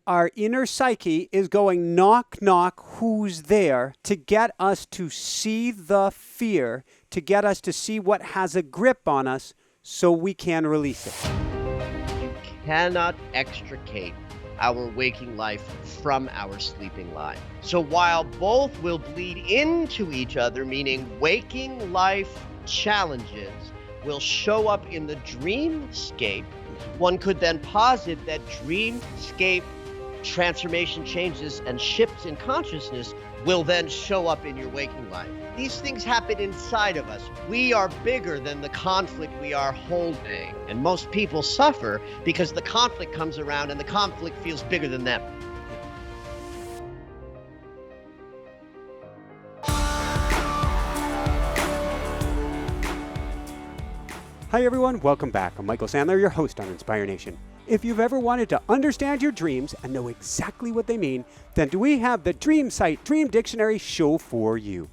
Our inner psyche is going knock, knock, who's there to get us to see the fear, to get us to see what has a grip on us so we can release it. You cannot extricate our waking life from our sleeping life. So while both will bleed into each other, meaning waking life challenges will show up in the dreamscape, one could then posit that dreamscape transformation, changes, and shifts in consciousness will then show up in your waking life. These things happen inside of us. We are bigger than the conflict we are holding. And most people suffer because the conflict comes around and the conflict feels bigger than them. Hi everyone, welcome back. I'm Michael Sandler, your host on Inspire Nation. If you've ever wanted to understand your dreams and know exactly what they mean, then do we have the Dream Site Dream Dictionary show for you.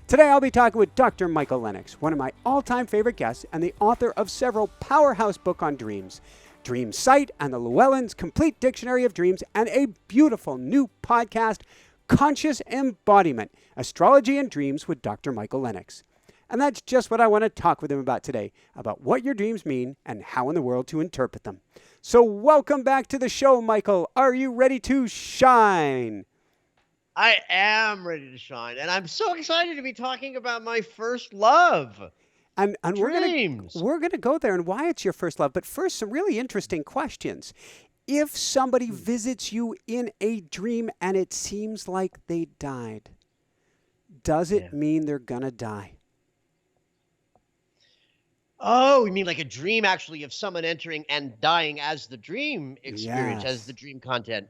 Today I'll be talking with Dr. Michael Lennox, one of my all-time favorite guests and the author of several powerhouse books on dreams, Dream Site and the Llewellyn's Complete Dictionary of Dreams, and a beautiful new podcast, Conscious Embodiment, Astrology and Dreams with Dr. Michael Lennox. And that's just what I want to talk with him about today, about what your dreams mean and how in the world to interpret them. So welcome back to the show, Michael. Are you ready to shine? I am ready to shine, and I'm so excited to be talking about my first love. And dreams. We're gonna go there and why it's your first love. But first, some really interesting questions. If somebody visits you in a dream and it seems like they died, does it mean they're gonna die? Oh, you mean like a dream actually of someone entering and dying as the dream experience, Yes. as the dream content?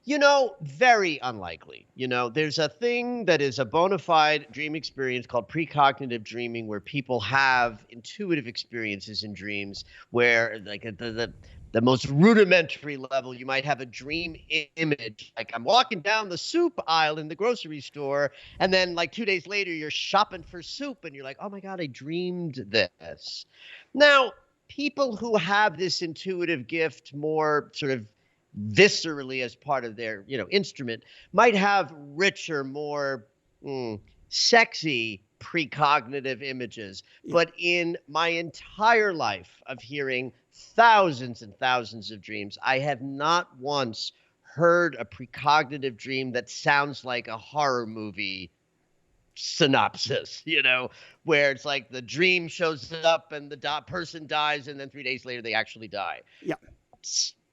You know, very unlikely. You know, there's a thing that is a bona fide dream experience called precognitive dreaming, where people have intuitive experiences in dreams where, like, at the most rudimentary level, you might have a dream image, like I'm walking down the soup aisle in the grocery store, and then like 2 days later, you're shopping for soup, and you're like, oh my God, I dreamed this. Now, people who have this intuitive gift more sort of viscerally as part of their, instrument might have richer, more sexy precognitive images. But in my entire life of hearing thousands and thousands of dreams, I have not once heard a precognitive dream that sounds like a horror movie synopsis, where it's like the dream shows up and the person dies, and then 3 days later they actually die. Yeah.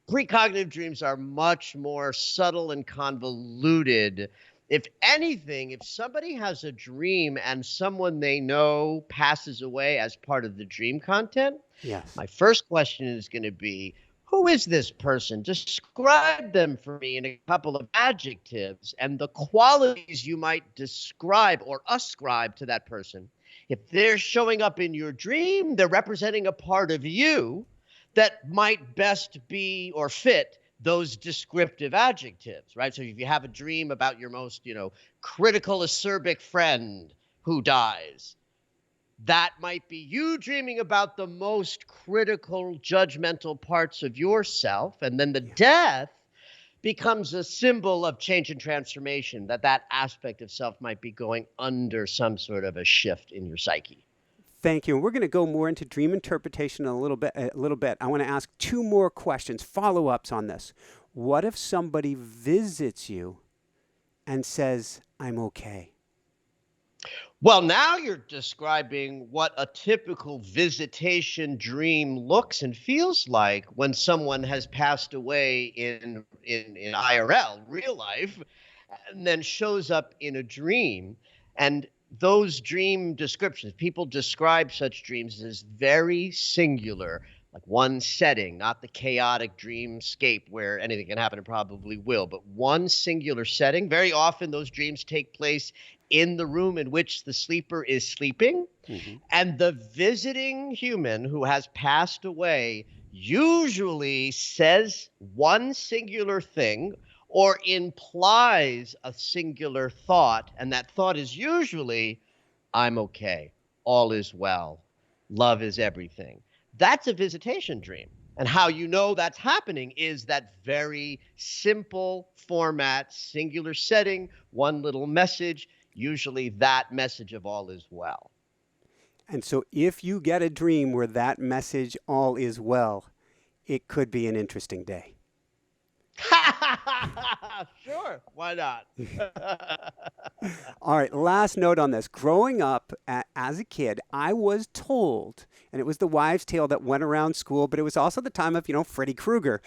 Precognitive dreams are much more subtle and convoluted. If anything, if somebody has a dream and someone they know passes away as part of the dream content, yes, my first question is going to be, who is this person? Describe them for me in a couple of adjectives and the qualities you might describe or ascribe to that person. If they're showing up in your dream, they're representing a part of you that might best be or fit those descriptive adjectives, right? So if you have a dream about your most, critical, acerbic friend who dies, that might be you dreaming about the most critical, judgmental parts of yourself. And then the death becomes a symbol of change and transformation, that aspect of self might be going under some sort of a shift in your psyche. Thank you. And we're going to go more into dream interpretation in a little bit. I want to ask two more questions, follow-ups on this. What if somebody visits you and says, I'm okay? Well, now you're describing what a typical visitation dream looks and feels like when someone has passed away in IRL, real life, and then shows up in a dream. And those dream descriptions, people describe such dreams as very singular, like one setting, not the chaotic dreamscape where anything can happen and probably will, but one singular setting. Very often those dreams take place in the room in which the sleeper is sleeping. Mm-hmm. And the visiting human who has passed away usually says one singular thing or implies a singular thought, and that thought is usually, I'm okay, all is well, love is everything. That's a visitation dream. And how you know that's happening is that very simple format, singular setting, one little message, usually that message of all is well. And so if you get a dream where that message, all is well, it could be an interesting day. Sure, why not? All right, last note on this. Growing up as a kid, I was told, and it was the wives' tale that went around school, but it was also the time of, Freddy Krueger.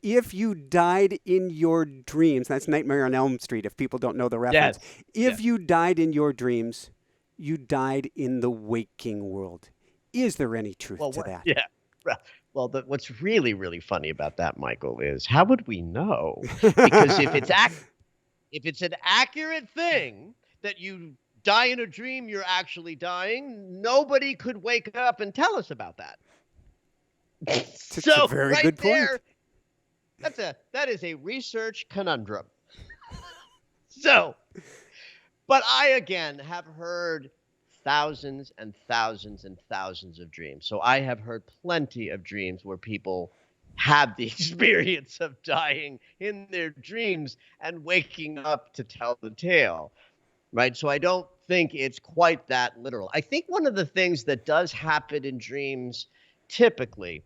If you died in your dreams, that's Nightmare on Elm Street, if people don't know the reference. Yes. If you died in your dreams, you died in the waking world. Is there any truth to that? Yeah. Well, what's really, really funny about that, Michael, is how would we know? Because if it's an accurate thing that you die in a dream, you're actually dying, nobody could wake up and tell us about that. It's a very right good point. There, that is a research conundrum. But I, again, have heard thousands and thousands and thousands of dreams. So I have heard plenty of dreams where people have the experience of dying in their dreams and waking up to tell the tale, right? So I don't think it's quite that literal. I think one of the things that does happen in dreams typically,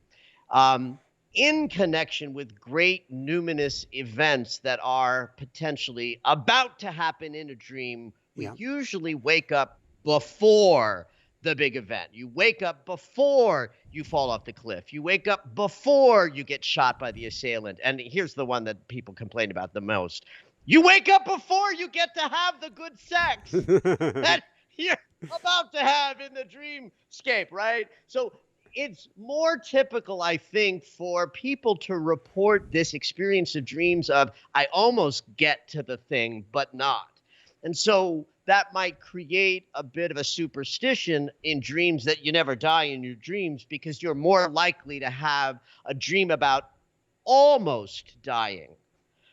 in connection with great numinous events that are potentially about to happen in a dream, we usually wake up before the big event. You wake up before you fall off the cliff. You wake up before you get shot by the assailant. And here's the one that people complain about the most. You wake up before you get to have the good sex that you're about to have in the dreamscape, right? So it's more typical, I think, for people to report this experience of dreams of, I almost get to the thing, but not. And so that might create a bit of a superstition in dreams that you never die in your dreams, because you're more likely to have a dream about almost dying.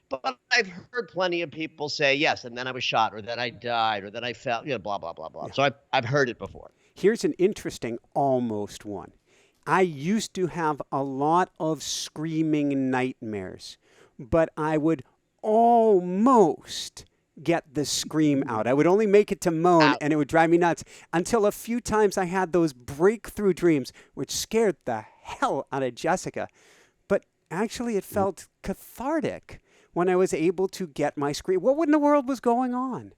But I've heard plenty of people say, yes, and then I was shot, or that I died, or that I fell, blah, blah, blah, blah. Yeah. So I've heard it before. Here's an interesting almost one. I used to have a lot of screaming nightmares, but I would almost get the scream out. I would only make it to moan, and it would drive me nuts, until a few times I had those breakthrough dreams, which scared the hell out of Jessica. But actually, it felt cathartic when I was able to get my scream. What in the world was going on?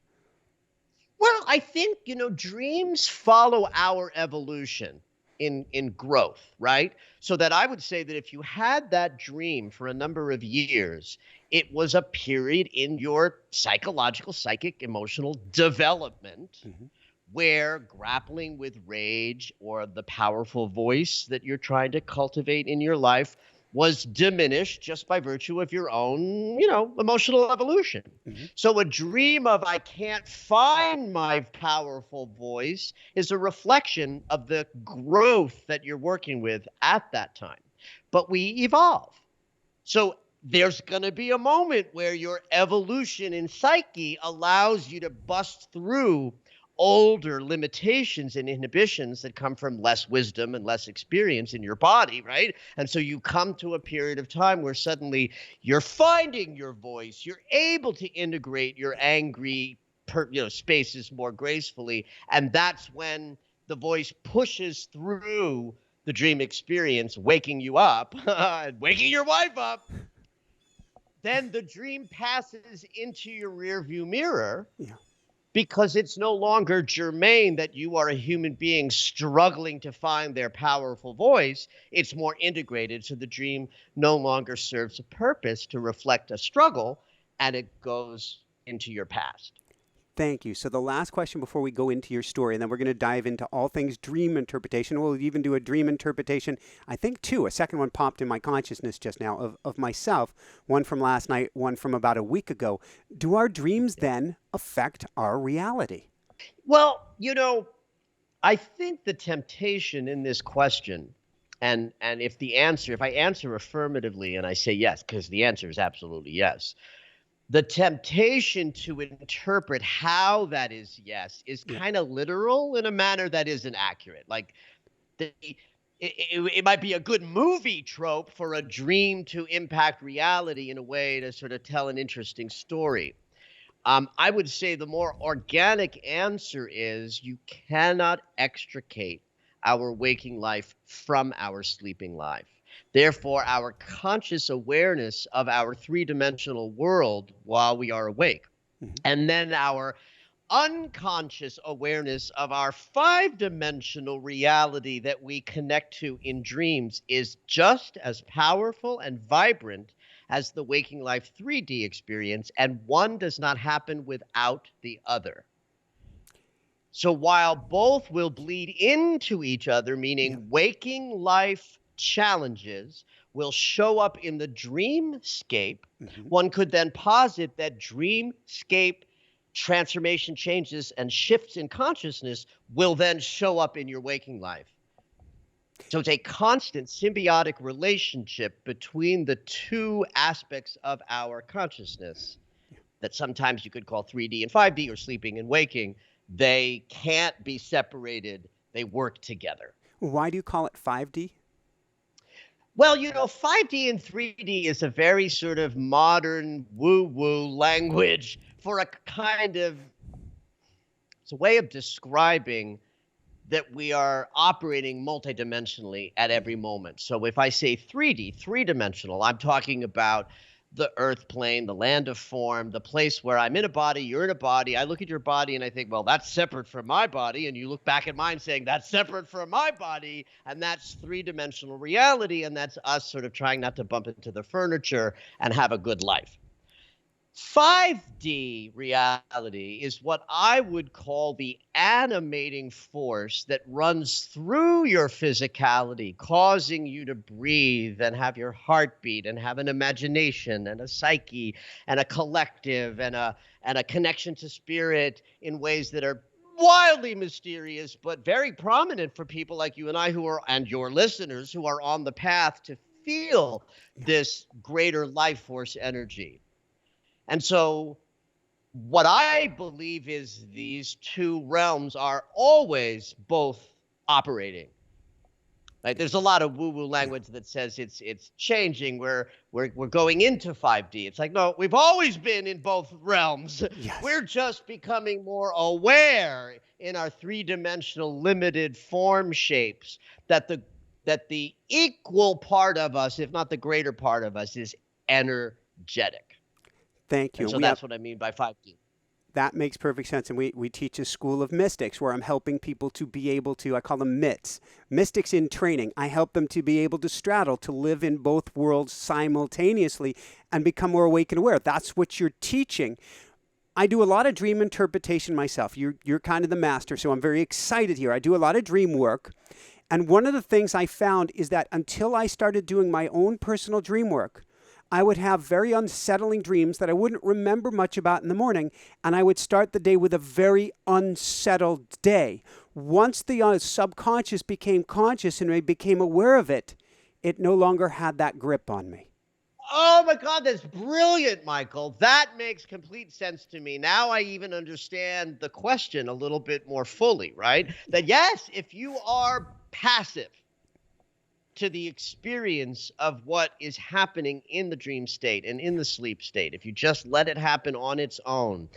Well, I think, dreams follow our evolution in growth, right? So that I would say that if you had that dream for a number of years, it was a period in your psychological, psychic, emotional development where grappling with rage or the powerful voice that you're trying to cultivate in your life was diminished just by virtue of your own, emotional evolution. So a dream of I can't find my powerful voice is a reflection of the growth that you're working with at that time. But we evolve. So there's going to be a moment where your evolution in psyche allows you to bust through older limitations and inhibitions that come from less wisdom and less experience in your body, right? And so you come to a period of time where suddenly you're finding your voice, you're able to integrate your angry spaces more gracefully, and that's when the voice pushes through the dream experience, waking you up, waking your wife up. Then the dream passes into your rearview mirror. Yeah. Because it's no longer germane that you are a human being struggling to find their powerful voice. It's more integrated, so the dream no longer serves a purpose to reflect a struggle, and it goes into your past. Thank you. So the last question before we go into your story, and then we're going to dive into all things dream interpretation. We'll even do a dream interpretation, I think two. A second one popped in my consciousness just now of myself, one from last night, one from about a week ago. Do our dreams then affect our reality? Well, I think the temptation in this question, and if I answer affirmatively and I say yes, because the answer is absolutely yes, the temptation to interpret how that is yes is kind of literal in a manner that isn't accurate. Like it might be a good movie trope for a dream to impact reality in a way to sort of tell an interesting story. I would say the more organic answer is you cannot extricate our waking life from our sleeping life. Therefore, our conscious awareness of our three-dimensional world while we are awake, and then our unconscious awareness of our five-dimensional reality that we connect to in dreams is just as powerful and vibrant as the waking life 3D experience, and one does not happen without the other. So while both will bleed into each other, meaning waking life challenges will show up in the dreamscape, one could then posit that dreamscape transformation, changes, and shifts in consciousness will then show up in your waking life. So it's a constant symbiotic relationship between the two aspects of our consciousness that sometimes you could call 3D and 5D, or sleeping and waking. They can't be separated. They work together. Why do you call it 5D? Well, 5D and 3D is a very sort of modern woo-woo language for a kind of, it's a way of describing that we are operating multidimensionally at every moment. So if I say 3D, three-dimensional, I'm talking about the earth plane, the land of form, the place where I'm in a body, you're in a body. I look at your body and I think, well, that's separate from my body. And you look back at mine saying, that's separate from my body. And that's three-dimensional reality. And that's us sort of trying not to bump into the furniture and have a good life. 5D reality is what I would call the animating force that runs through your physicality, causing you to breathe and have your heartbeat and have an imagination and a psyche and a collective and a connection to spirit in ways that are wildly mysterious, but very prominent for people like you and I and your listeners who are on the path to feel this greater life force energy. And so what I believe is these two realms are always both operating. Like, there's a lot of woo-woo language that says it's changing. We're going into 5D. It's like, no, we've always been in both realms. Yes. We're just becoming more aware in our three-dimensional limited form shapes that the equal part of us, if not the greater part of us, is energetic. Thank you. And so that's what I mean by 5D. That makes perfect sense. And we teach a school of mystics where I'm helping people to be able to, I call them myths, mystics in training. I help them to be able to straddle, to live in both worlds simultaneously and become more awake and aware. That's what you're teaching. I do a lot of dream interpretation myself. You're kind of the master, so I'm very excited here. I do a lot of dream work. And one of the things I found is that until I started doing my own personal dream work, I would have very unsettling dreams that I wouldn't remember much about in the morning, and I would start the day with a very unsettled day. Once the subconscious became conscious and I became aware of it, it no longer had that grip on me. Oh my God, that's brilliant, Michael. That makes complete sense to me. Now I even understand the question a little bit more fully, right? That yes, if you are passive to the experience of what is happening in the dream state and in the sleep state, if you just let it happen on its own,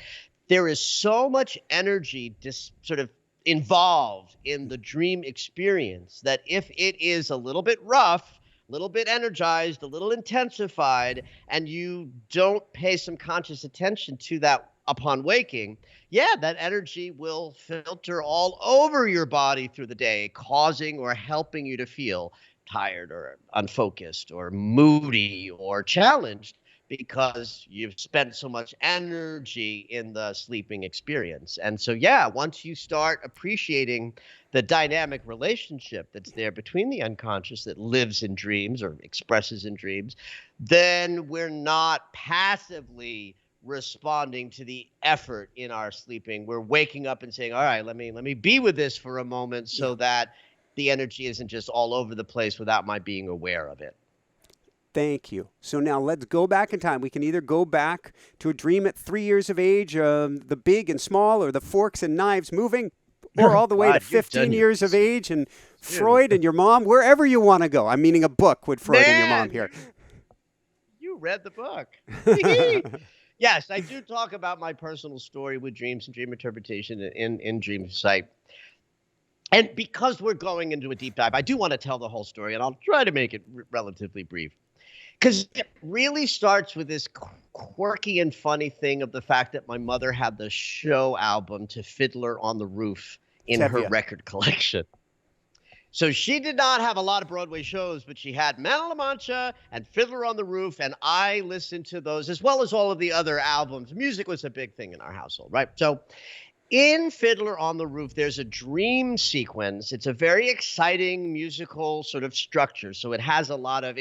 there is so much energy sort of involved in the dream experience that if it is a little bit rough, a little bit energized, a little intensified, and you don't pay some conscious attention to that upon waking, that energy will filter all over your body through the day, causing or helping you to feel tired or unfocused or moody or challenged because you've spent so much energy in the sleeping experience. And so, once you start appreciating the dynamic relationship that's there between the unconscious that lives in dreams or expresses in dreams, then we're not passively responding to the effort in our sleeping. We're waking up and saying, all right, let me be with this for a moment so that the energy isn't just all over the place without my being aware of it. Thank you. So now let's go back in time. We can either go back to a dream at 3 years of age, the big and small, or the forks and knives moving, or all the way to 15 years of age and Freud and your mom, wherever you want to go. I'm meaning a book with Freud and your mom Man, here. you read the book. Yes, I do talk about my personal story with dreams and dream interpretation in Dream Sight. And because we're going into a deep dive, I do want to tell the whole story, and I'll try to make it relatively brief. Because it really starts with this quirky and funny thing of the fact that my mother had the show album to Fiddler on the Roof in her record collection. So she did not have a lot of Broadway shows, but she had Man of La Mancha and Fiddler on the Roof, and I listened to those as well as all of the other albums. Music was a big thing in our household, right? So in Fiddler on the Roof, there's a dream sequence. It's a very exciting musical sort of structure. So it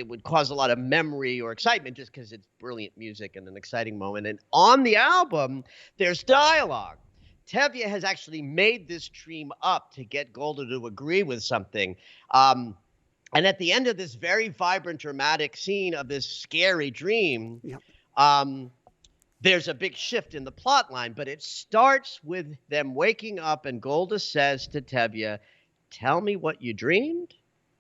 would cause a lot of memory or excitement just because it's brilliant music and an exciting moment. And on the album, there's dialogue. Tevye has actually made this dream up to get Golda to agree with something. And at the end of this very vibrant, dramatic scene of this scary dream, there's a big shift in the plot line, but it starts with them waking up and Golda says to Tevye, "Tell me what you dreamed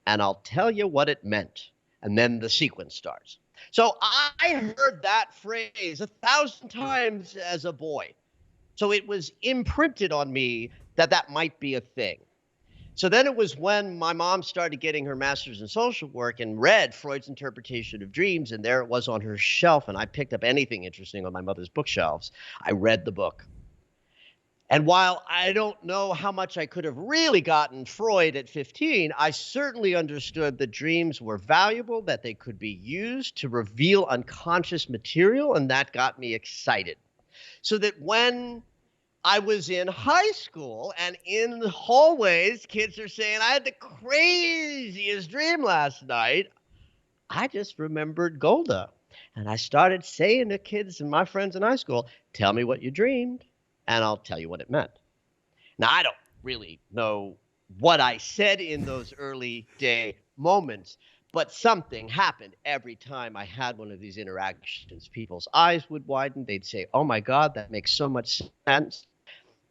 and I'll tell you what it meant." And then the sequence starts. So I heard that phrase 1,000 times as a boy. So it was imprinted on me that that might be a thing. So then it was when my mom started getting her master's in social work and read Freud's interpretation of dreams, and there it was on her shelf, and I picked up anything interesting on my mother's bookshelves. I read the book. And while I don't know how much I could have really gotten Freud at 15, I certainly understood that dreams were valuable, that they could be used to reveal unconscious material, and that got me excited. So that when I was in high school and in the hallways, kids are saying, "I had the craziest dream last night," I just remembered Golda. And I started saying to kids and my friends in high school, "Tell me what you dreamed, and I'll tell you what it meant." Now, I don't really know what I said in those early day moments, but something happened every time I had one of these interactions. People's eyes would widen. They'd say, "Oh my God, that makes so much sense."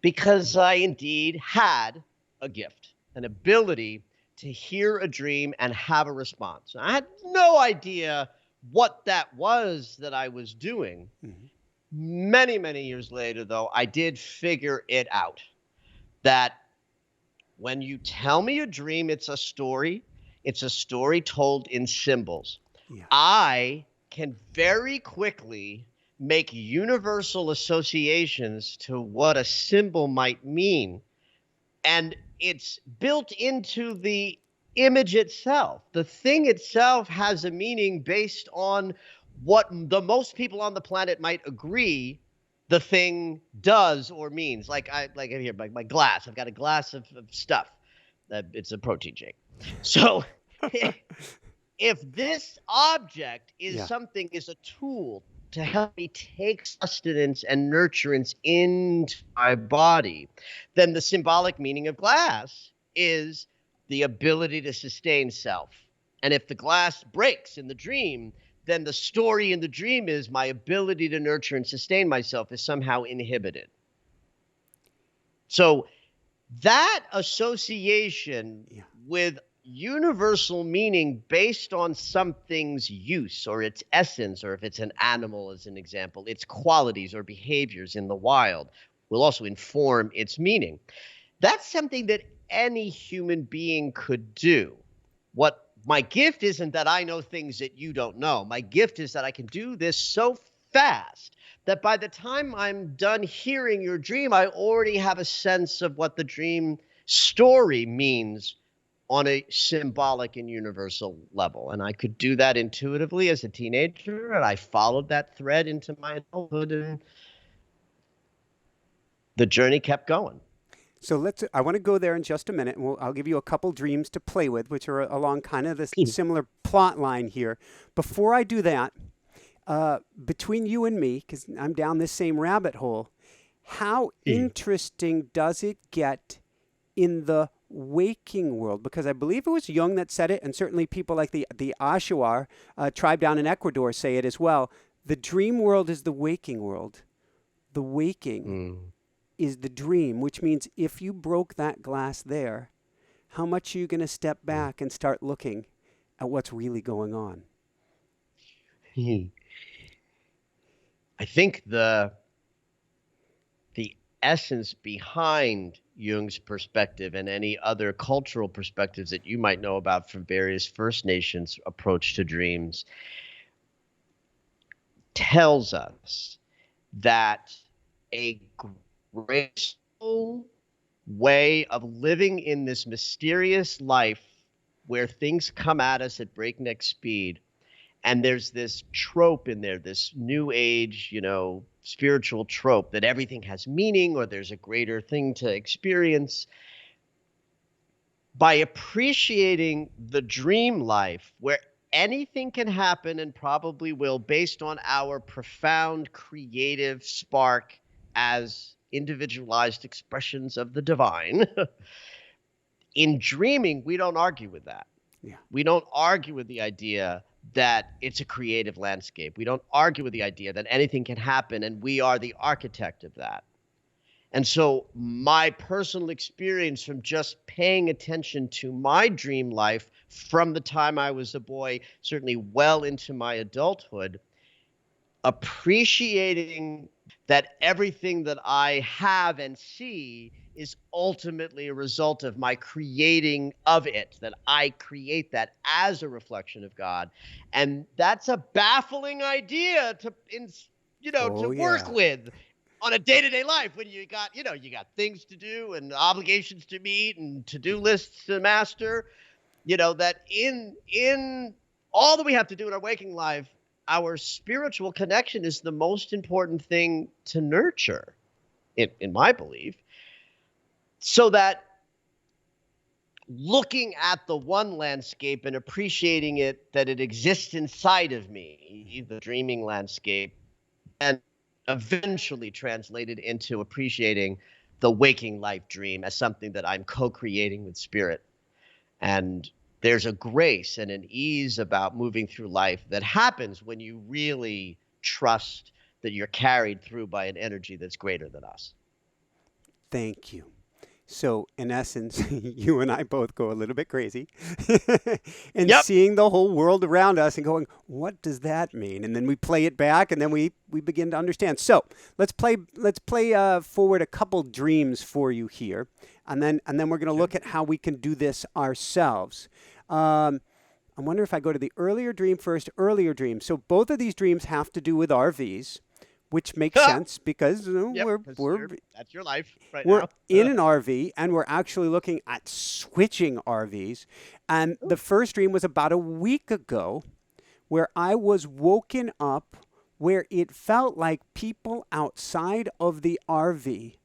Because I indeed had a gift, an ability to hear a dream and have a response. I had no idea what that was that I was doing. Mm-hmm. Many, many years later, though, I did figure it out. That when you tell me a dream, it's a story. It's a story told in symbols. Yeah. I can very quickly make universal associations to what a symbol might mean. And it's built into the image itself. The thing itself has a meaning based on what the most people on the planet might agree the thing does or means. Like here, my glass. I've got a glass of stuff. It's a protein shake. So if this object is something, is a tool to help me take sustenance and nurturance into my body, then the symbolic meaning of glass is the ability to sustain self. And if the glass breaks in the dream, then the story in the dream is my ability to nurture and sustain myself is somehow inhibited. So that association with universal meaning based on something's use or its essence, or if it's an animal as an example, its qualities or behaviors in the wild will also inform its meaning. That's something that any human being could do. What my gift isn't that I know things that you don't know. My gift is that I can do this so fast that by the time I'm done hearing your dream, I already have a sense of what the dream story means on a symbolic and universal level. And I could do that intuitively as a teenager, and I followed that thread into my adulthood, and the journey kept going. So I want to go there in just a minute, and I'll give you a couple dreams to play with, which are along kind of this similar plot line here. Before I do that, between you and me, because I'm down this same rabbit hole, how interesting does it get in the waking world? Because I believe it was Jung that said it, and certainly people like the Ashuar tribe down in Ecuador say it as well. The dream world is the waking world. The waking is the dream, which means if you broke that glass there, how much are you going to step back and start looking at what's really going on? I think the essence behind Jung's perspective and any other cultural perspectives that you might know about from various First Nations approach to dreams tells us that a graceful way of living in this mysterious life where things come at us at breakneck speed, and there's this trope in there, this new age, spiritual trope that everything has meaning or there's a greater thing to experience. By appreciating the dream life where anything can happen and probably will based on our profound creative spark as individualized expressions of the divine, in dreaming, we don't argue with that. Yeah. We don't argue with the idea that it's a creative landscape. We don't argue with the idea that anything can happen and we are the architect of that. And so my personal experience from just paying attention to my dream life from the time I was a boy, certainly well into my adulthood, appreciating that everything that I have and see is ultimately a result of my creating of it, that I create that as a reflection of God. And that's a baffling idea to work with on a day-to-day life when you got things to do and obligations to meet and to-do lists to master, that in all that we have to do in our waking life, our spiritual connection is the most important thing to nurture, in my belief, so that looking at the one landscape and appreciating it, that it exists inside of me, the dreaming landscape, and eventually translated into appreciating the waking life dream as something that I'm co-creating with spirit. And there's a grace and an ease about moving through life that happens when you really trust that you're carried through by an energy that's greater than us. Thank you. So, in essence, you and I both go a little bit crazy and seeing the whole world around us and going, what does that mean? And then we play it back and then we begin to understand. So, let's play forward a couple dreams for you here. And then we're going to look at how we can do this ourselves. I wonder if I go to the earlier dream first, earlier dream. So, both of these dreams have to do with RVs. Which makes sense because that's your life right now. We're now. in an RV and we're actually looking at switching RVs. And the first dream was about a week ago where I was woken up where it felt like people outside of the RV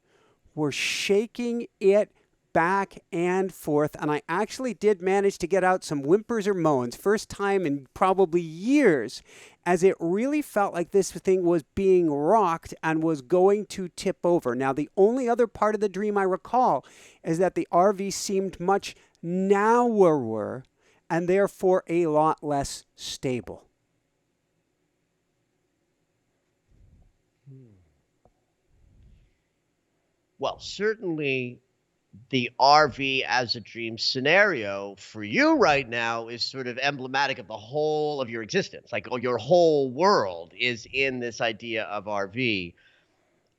were shaking it back and forth. And I actually did manage to get out some whimpers or moans, first time in probably years, as it really felt like this thing was being rocked and was going to tip over. Now, the only other part of the dream I recall is that the RV seemed much narrower and therefore a lot less stable. Well, certainly the RV as a dream scenario for you right now is sort of emblematic of the whole of your existence. Like, your whole world is in this idea of RV.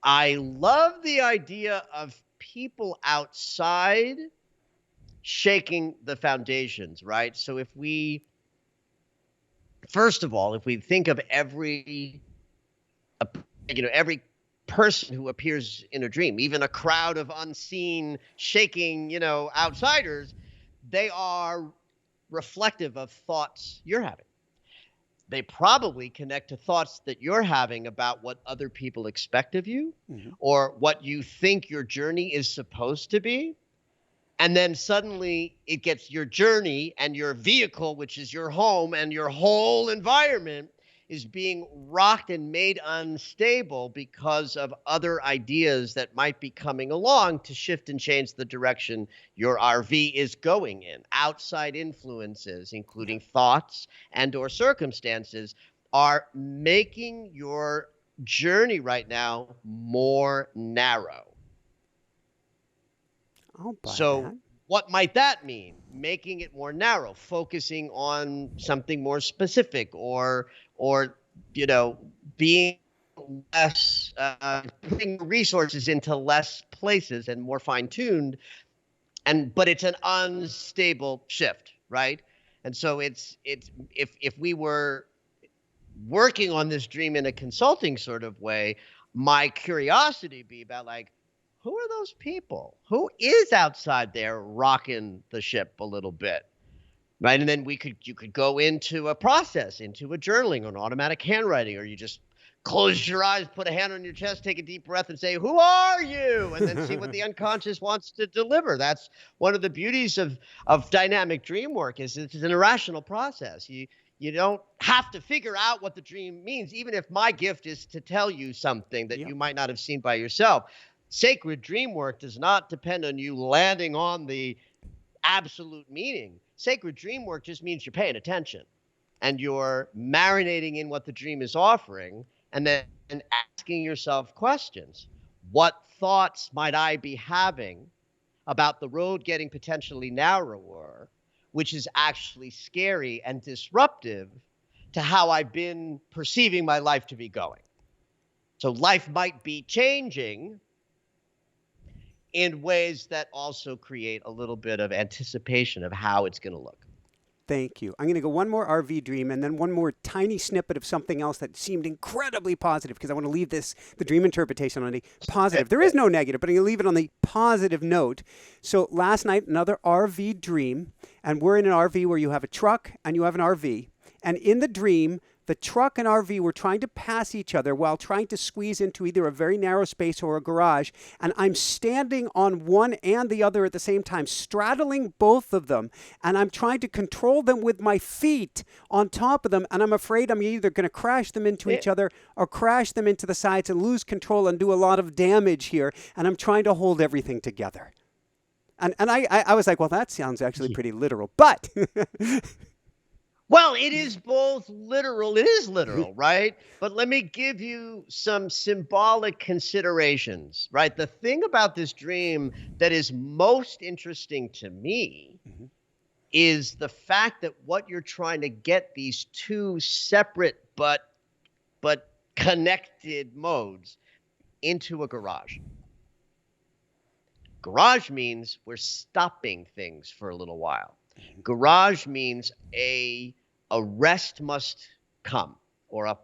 I love the idea of people outside shaking the foundations, right? So first of all, if we think of every person who appears in a dream, even a crowd of unseen shaking, outsiders, they are reflective of thoughts you're having. They probably connect to thoughts that you're having about what other people expect of you, or what you think your journey is supposed to be. And then suddenly it gets your journey and your vehicle, which is your home and your whole environment, is being rocked and made unstable because of other ideas that might be coming along to shift and change the direction your RV is going in. Outside influences, including thoughts and or circumstances, are making your journey right now more narrow. I'll buy So that. what might that mean? Making it more narrow, focusing on something more specific, or being less, putting resources into less places and more fine-tuned. But it's an unstable shift, right? And so it's if we were working on this dream in a consulting sort of way, my curiosity be about, like, who are those people? Who is outside there rocking the ship a little bit? Right. And then you could go into a process, into a journaling or an automatic handwriting, or you just close your eyes, put a hand on your chest, take a deep breath and say, who are you? And then see what the unconscious wants to deliver. That's one of the beauties of dynamic dream work, is it's an irrational process. You don't have to figure out what the dream means, even if my gift is to tell you something that you might not have seen by yourself. Sacred dream work does not depend on you landing on the absolute meaning. Sacred dream work just means you're paying attention and you're marinating in what the dream is offering, and then asking yourself questions. What thoughts might I be having about the road getting potentially narrower, which is actually scary and disruptive to how I've been perceiving my life to be going? So life might be changing in ways that also create a little bit of anticipation of how it's going to look. Thank you. I'm going to go one more RV dream and then one more tiny snippet of something else that seemed incredibly positive, because I want to leave the dream interpretation on a positive. There is no negative, but I'm going to leave it on the positive note. So last night, another RV dream, and we're in an RV where you have a truck and you have an RV. And in the dream, the truck and RV were trying to pass each other while trying to squeeze into either a very narrow space or a garage. And I'm standing on one and the other at the same time, straddling both of them. And I'm trying to control them with my feet on top of them. And I'm afraid I'm either going to crash them into each other or crash them into the sides and lose control and do a lot of damage here. And I'm trying to hold everything together. And I was like, well, that sounds actually pretty literal. But... Well, it is both literal. It is literal, right? But let me give you some symbolic considerations, right? The thing about this dream that is most interesting to me is the fact that what you're trying to get these two separate but connected modes into a garage. Garage means we're stopping things for a little while. Garage means a rest must come, or a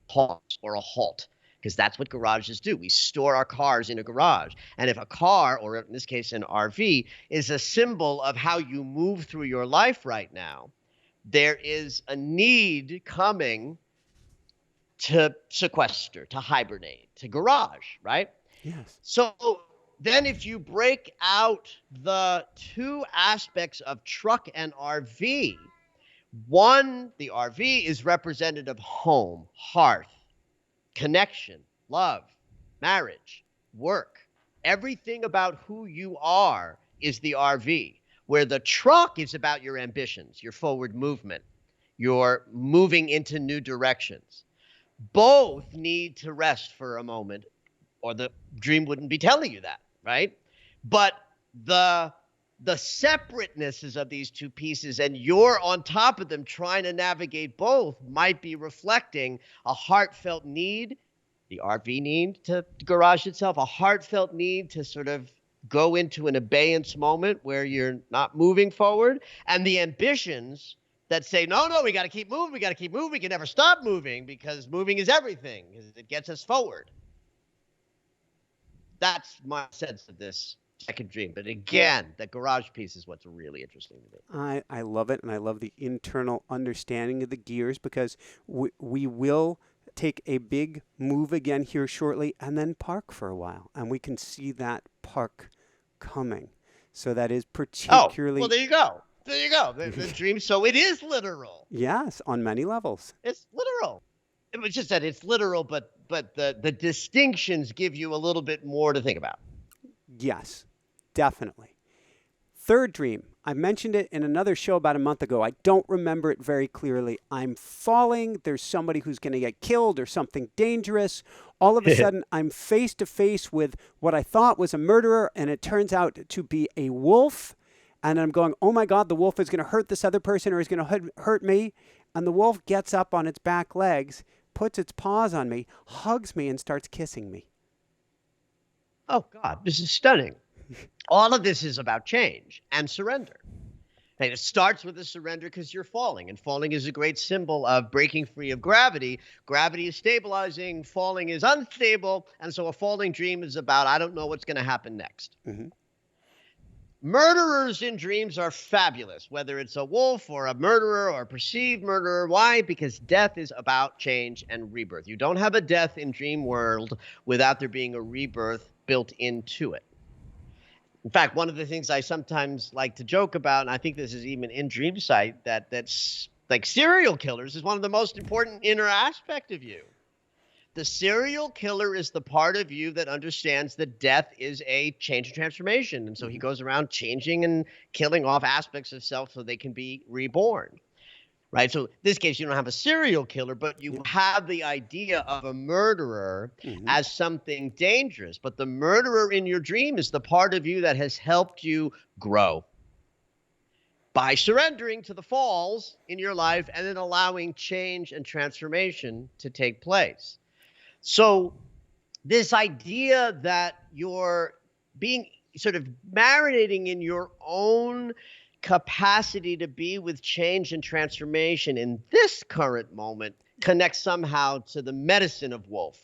pause, or a halt, because that's what garages do. We store our cars in a garage. And if a car, or in this case an RV, is a symbol of how you move through your life right now, there is a need coming to sequester, to hibernate, to garage, right? Yes. So then if you break out the two aspects of truck and RV, one, the RV is representative of home, hearth, connection, love, marriage, work. Everything about who you are is the RV, where the truck is about your ambitions, your forward movement, your moving into new directions. Both need to rest for a moment, or the dream wouldn't be telling you that. Right? But the separatenesses of these two pieces, and you're on top of them trying to navigate both, might be reflecting a heartfelt need, the RV need to garage itself, a heartfelt need to sort of go into an abeyance moment where you're not moving forward, and the ambitions that say, no, we got to keep moving, we can never stop moving, because moving is everything, because it gets us forward. That's my sense of this second dream. But again, the garage piece is what's really interesting to me. I love it, and I love the internal understanding of the gears, because we will take a big move again here shortly and then park for a while. And we can see that park coming. So that is particularly... Oh, well, there you go. The dream. So it is literal. Yes, on many levels. It's literal. It was just that it's literal, but the distinctions give you a little bit more to think about. Yes, definitely. Third dream. I mentioned it in another show about a month ago. I don't remember it very clearly. I'm falling. There's somebody who's going to get killed or something dangerous. All of a sudden, I'm face to face with what I thought was a murderer, and it turns out to be a wolf. And I'm going, oh my God, the wolf is going to hurt this other person or is going to hurt me. And the wolf gets up on its back legs, puts its paws on me, hugs me, and starts kissing me. Oh, God, this is stunning. All of this is about change and surrender. And it starts with a surrender because you're falling. And falling is a great symbol of breaking free of gravity. Gravity is stabilizing. Falling is unstable. And so a falling dream is about, I don't know what's going to happen next. Mm-hmm. Murderers in dreams are fabulous, whether it's a wolf or a murderer or a perceived murderer. Why? Because death is about change and rebirth. You don't have a death in dream world without there being a rebirth built into it. In fact, one of the things I sometimes like to joke about, and I think this is even in Dream Sight, that's like serial killers is one of the most important inner aspect of you. The serial killer is the part of you that understands that death is a change and transformation. And so he goes around changing and killing off aspects of self so they can be reborn. Right. So in this case, you don't have a serial killer, but you have the idea of a murderer as something dangerous. But the murderer in your dream is the part of you that has helped you grow by surrendering to the falls in your life and then allowing change and transformation to take place. So this idea that you're being sort of marinating in your own capacity to be with change and transformation in this current moment connects somehow to the medicine of wolf,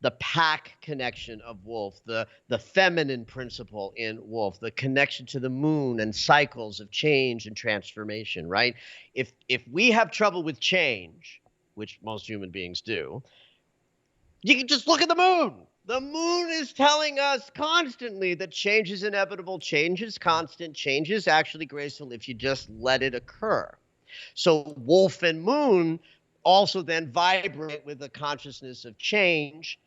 the pack connection of wolf, the feminine principle in wolf, the connection to the moon and cycles of change and transformation, right? If we have trouble with change, which most human beings do, you can just look at the moon. The moon is telling us constantly that change is inevitable, change is constant, change is actually graceful if you just let it occur. So wolf and moon also then vibrate with the consciousness of change,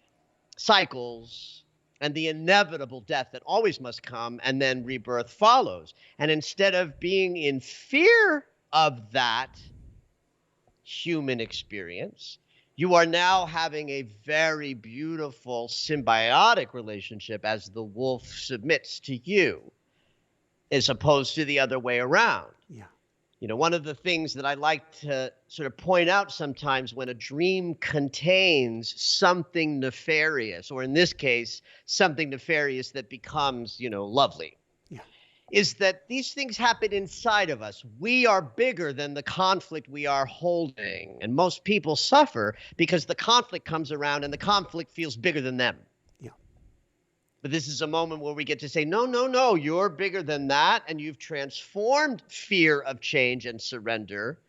cycles, and the inevitable death that always must come, and then rebirth follows. And instead of being in fear of that human experience, you are now having a very beautiful symbiotic relationship as the wolf submits to you, as opposed to the other way around. Yeah. You know, one of the things that I like to sort of point out sometimes when a dream contains something nefarious, or in this case, something nefarious that becomes, lovely, is that these things happen inside of us. We are bigger than the conflict we are holding. And most people suffer because the conflict comes around and the conflict feels bigger than them. Yeah. But this is a moment where we get to say, no, you're bigger than that. And you've transformed fear of change and surrender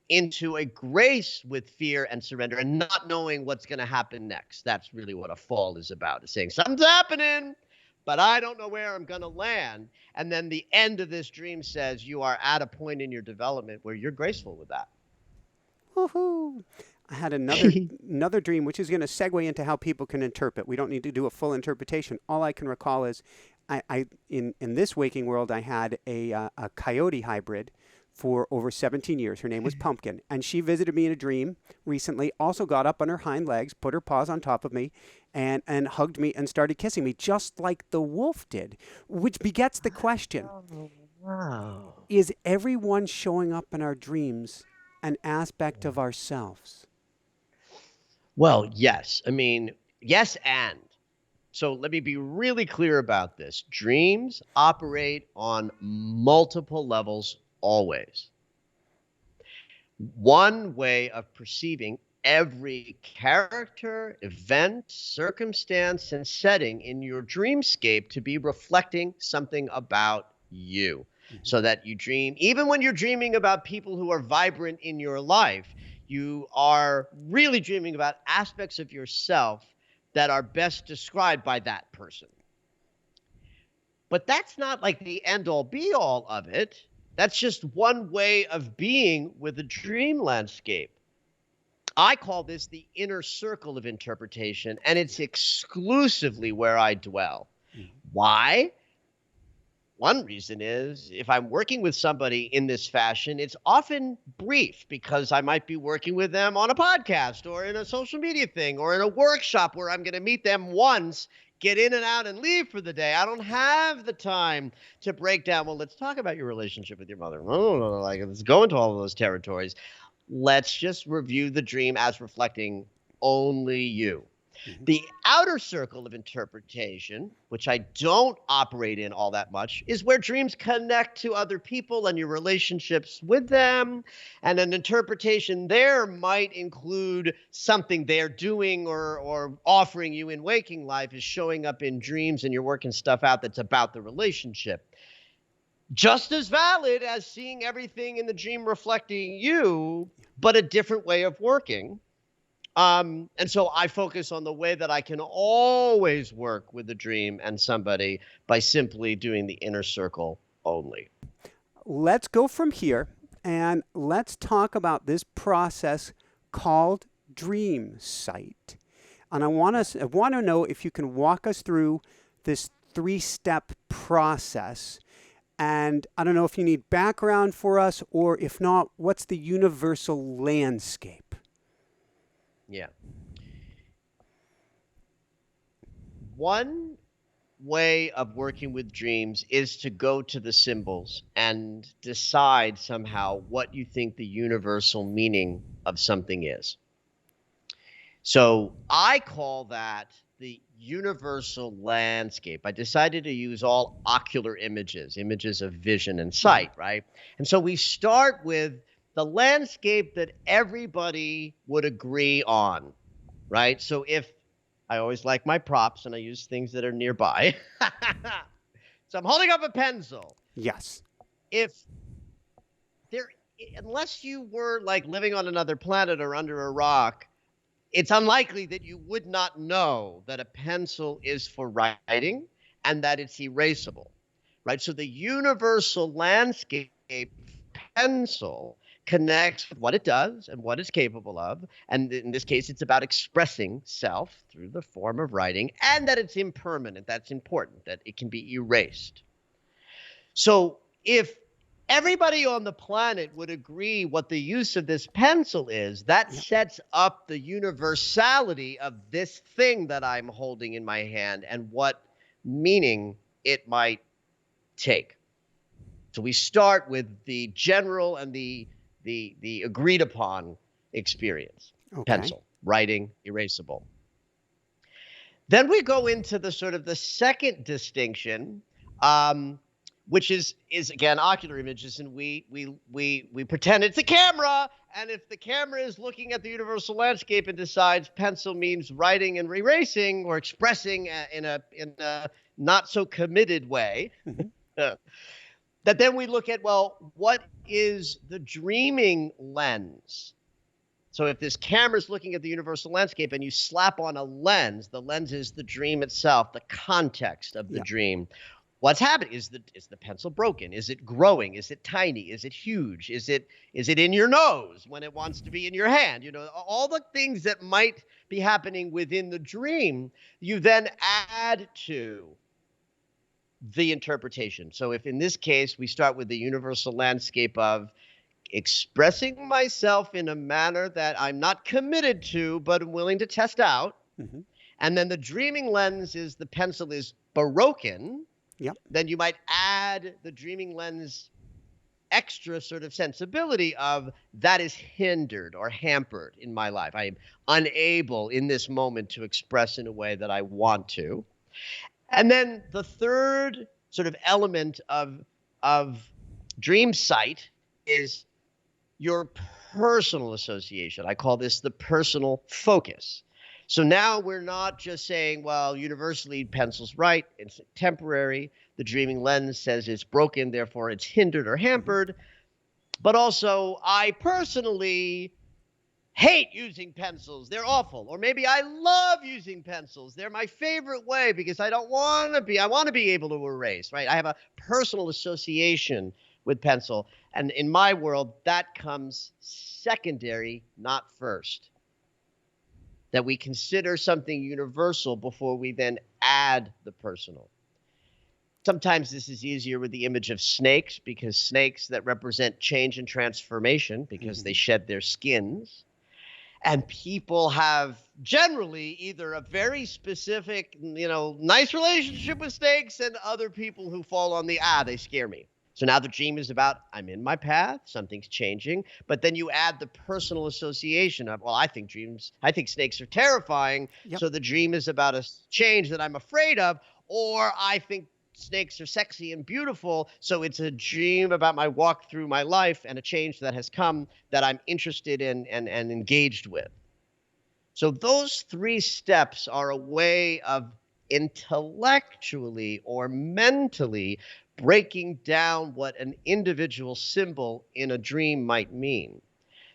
into a grace with fear and surrender and not knowing what's going to happen next. That's really what a fall is about. It's saying something's happening, but I don't know where I'm going to land. And then the end of this dream says you are at a point in your development where you're graceful with that. Woohoo! I had another dream, which is going to segue into how people can interpret. We don't need to do a full interpretation. All I can recall is in this waking world, I had a coyote hybrid for over 17 years. Her name was Pumpkin, and she visited me in a dream recently, also got up on her hind legs, put her paws on top of me, and hugged me and started kissing me, just like the wolf did, which begets the question, is everyone showing up in our dreams an aspect of ourselves? Well, yes. I mean, yes and. So let me be really clear about this. Dreams operate on multiple levels always. One way of perceiving every character, event, circumstance, and setting in your dreamscape to be reflecting something about you. So that you dream, even when you're dreaming about people who are vibrant in your life, you are really dreaming about aspects of yourself that are best described by that person. But that's not like the end all be all of it. That's just one way of being with the dream landscape. I call this the inner circle of interpretation, and it's exclusively where I dwell. Why? One reason is if I'm working with somebody in this fashion, it's often brief because I might be working with them on a podcast or in a social media thing or in a workshop where I'm going to meet them once, get in and out and leave for the day. I don't have the time to break down, well, let's talk about your relationship with your mother. No, like, let's go into all of those territories. Let's just review the dream as reflecting only you. The outer circle of interpretation, which I don't operate in all that much, is where dreams connect to other people and your relationships with them. And an interpretation there might include something they're doing or offering you in waking life is showing up in dreams, and you're working stuff out that's about the relationship. Just as valid as seeing everything in the dream reflecting you, but a different way of working. And so I focus on the way that I can always work with the dream and somebody by simply doing the inner circle only. Let's go from here and let's talk about this process called dream sight. And I want to know if you can walk us through this 3-step process. And I don't know if you need background for us, or if not, what's the universal landscape? Yeah. One way of working with dreams is to go to the symbols and decide somehow what you think the universal meaning of something is. So I call that the universal landscape. I decided to use all ocular images of vision and sight, right? And so we start with the landscape that everybody would agree on, right? So if I always like my props and I use things that are nearby. So I'm holding up a pencil. Yes. Unless you were like living on another planet or under a rock, it's unlikely that you would not know that a pencil is for writing and that it's erasable, right? So the universal landscape pencil connects with what it does and what it's capable of. And in this case, it's about expressing self through the form of writing, and that it's impermanent. That's important, that it can be erased. So if everybody on the planet would agree what the use of this pencil is, that sets up the universality of this thing that I'm holding in my hand and what meaning it might take. So we start with the general and the agreed upon experience. Okay. Pencil, writing, erasable. Then we go into the sort of the second distinction, which is again ocular images, and we pretend it's a camera, and if the camera is looking at the universal landscape and decides pencil means writing and erasing or expressing in a not so committed way, that then we look at, well, what is the dreaming lens? So if this camera is looking at the universal landscape and you slap on a lens, the lens is the dream itself, the context of the dream. What's happening? Is the pencil broken? Is it growing? Is it tiny? Is it huge? Is it in your nose when it wants to be in your hand? You know, all the things that might be happening within the dream, you then add to the interpretation. So if in this case we start with the universal landscape of expressing myself in a manner that I'm not committed to, but I'm willing to test out, and then the dreaming lens is the pencil is broken, then you might add the dreaming lens extra sort of sensibility of that is hindered or hampered in my life. I am unable in this moment to express in a way that I want to. And then the third sort of element of dream sight is your personal association. I call this the personal focus. So now we're not just saying, well, universally pencil's right, it's temporary. The dreaming lens says it's broken, therefore it's hindered or hampered. But also, I personally hate using pencils. They're awful. Or maybe I love using pencils. They're my favorite way because I want to be able to erase, right? I have a personal association with pencil. And in my world, that comes secondary, not first. That we consider something universal before we then add the personal. Sometimes this is easier with the image of snakes, because snakes that represent change and transformation because they shed their skins. And people have generally either a very specific, nice relationship with snakes, and other people who fall on they scare me. So now the dream is about, I'm in my path, something's changing. But then you add the personal association of, well, I think snakes are terrifying. Yep. So the dream is about a change that I'm afraid of, or I think snakes are sexy and beautiful. So it's a dream about my walk through my life and a change that has come that I'm interested in and engaged with. So those three steps are a way of intellectually or mentally breaking down what an individual symbol in a dream might mean.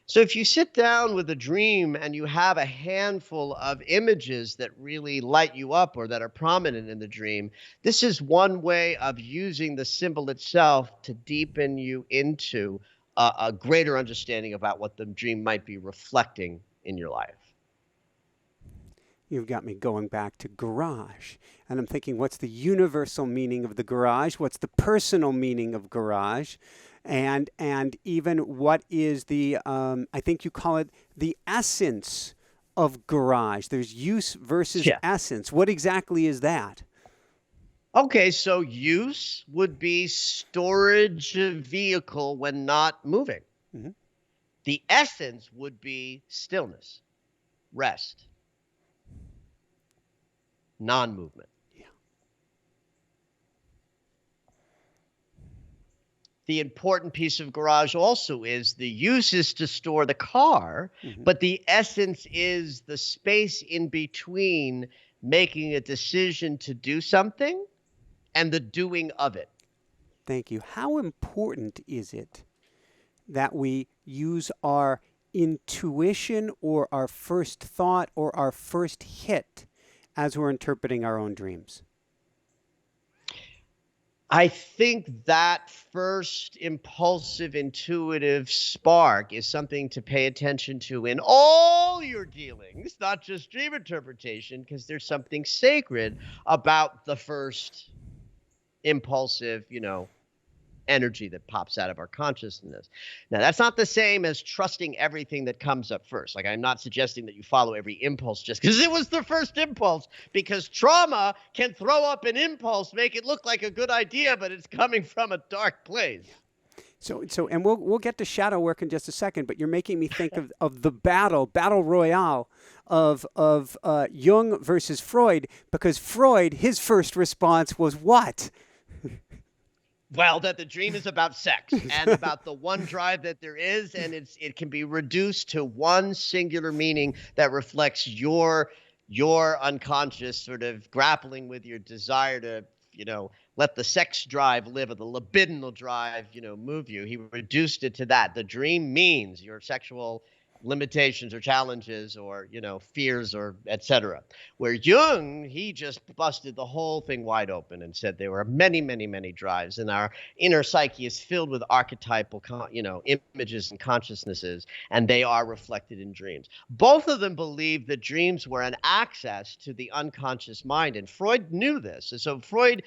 So if you sit down with a dream and you have a handful of images that really light you up or that are prominent in the dream, this is one way of using the symbol itself to deepen you into a greater understanding about what the dream might be reflecting in your life. You've got me going back to garage. And I'm thinking, what's the universal meaning of the garage? What's the personal meaning of garage? And even what is the, I think you call it the essence of garage. There's use versus essence. What exactly is that? Okay, so use would be storage vehicle when not moving. Mm-hmm. The essence would be stillness, rest, non-movement. Yeah. The important piece of garage also is the use is to store the car, but the essence is the space in between making a decision to do something and the doing of it. Thank you. How important is it that we use our intuition or our first thought or our first hit as we're interpreting our own dreams? I think that first impulsive, intuitive spark is something to pay attention to in all your dealings, not just dream interpretation, because there's something sacred about the first impulsive, energy that pops out of our consciousness. Now, that's not the same as trusting everything that comes up first. Like, I'm not suggesting that you follow every impulse just because it was the first impulse, because trauma can throw up an impulse, make it look like a good idea, but it's coming from a dark place. So, and we'll get to shadow work in just a second, but you're making me think of the battle royale of Jung versus Freud, because Freud, his first response was what? Well, that the dream is about sex and about the one drive that there is, and it can be reduced to one singular meaning that reflects your unconscious sort of grappling with your desire to, let the sex drive live, or the libidinal drive, move you. He reduced it to that. The dream means your sexual limitations or challenges or, fears or et cetera. Where Jung, he just busted the whole thing wide open and said there were many, many, many drives, and our inner psyche is filled with archetypal, images and consciousnesses, and they are reflected in dreams. Both of them believed that dreams were an access to the unconscious mind, and Freud knew this. And so Freud,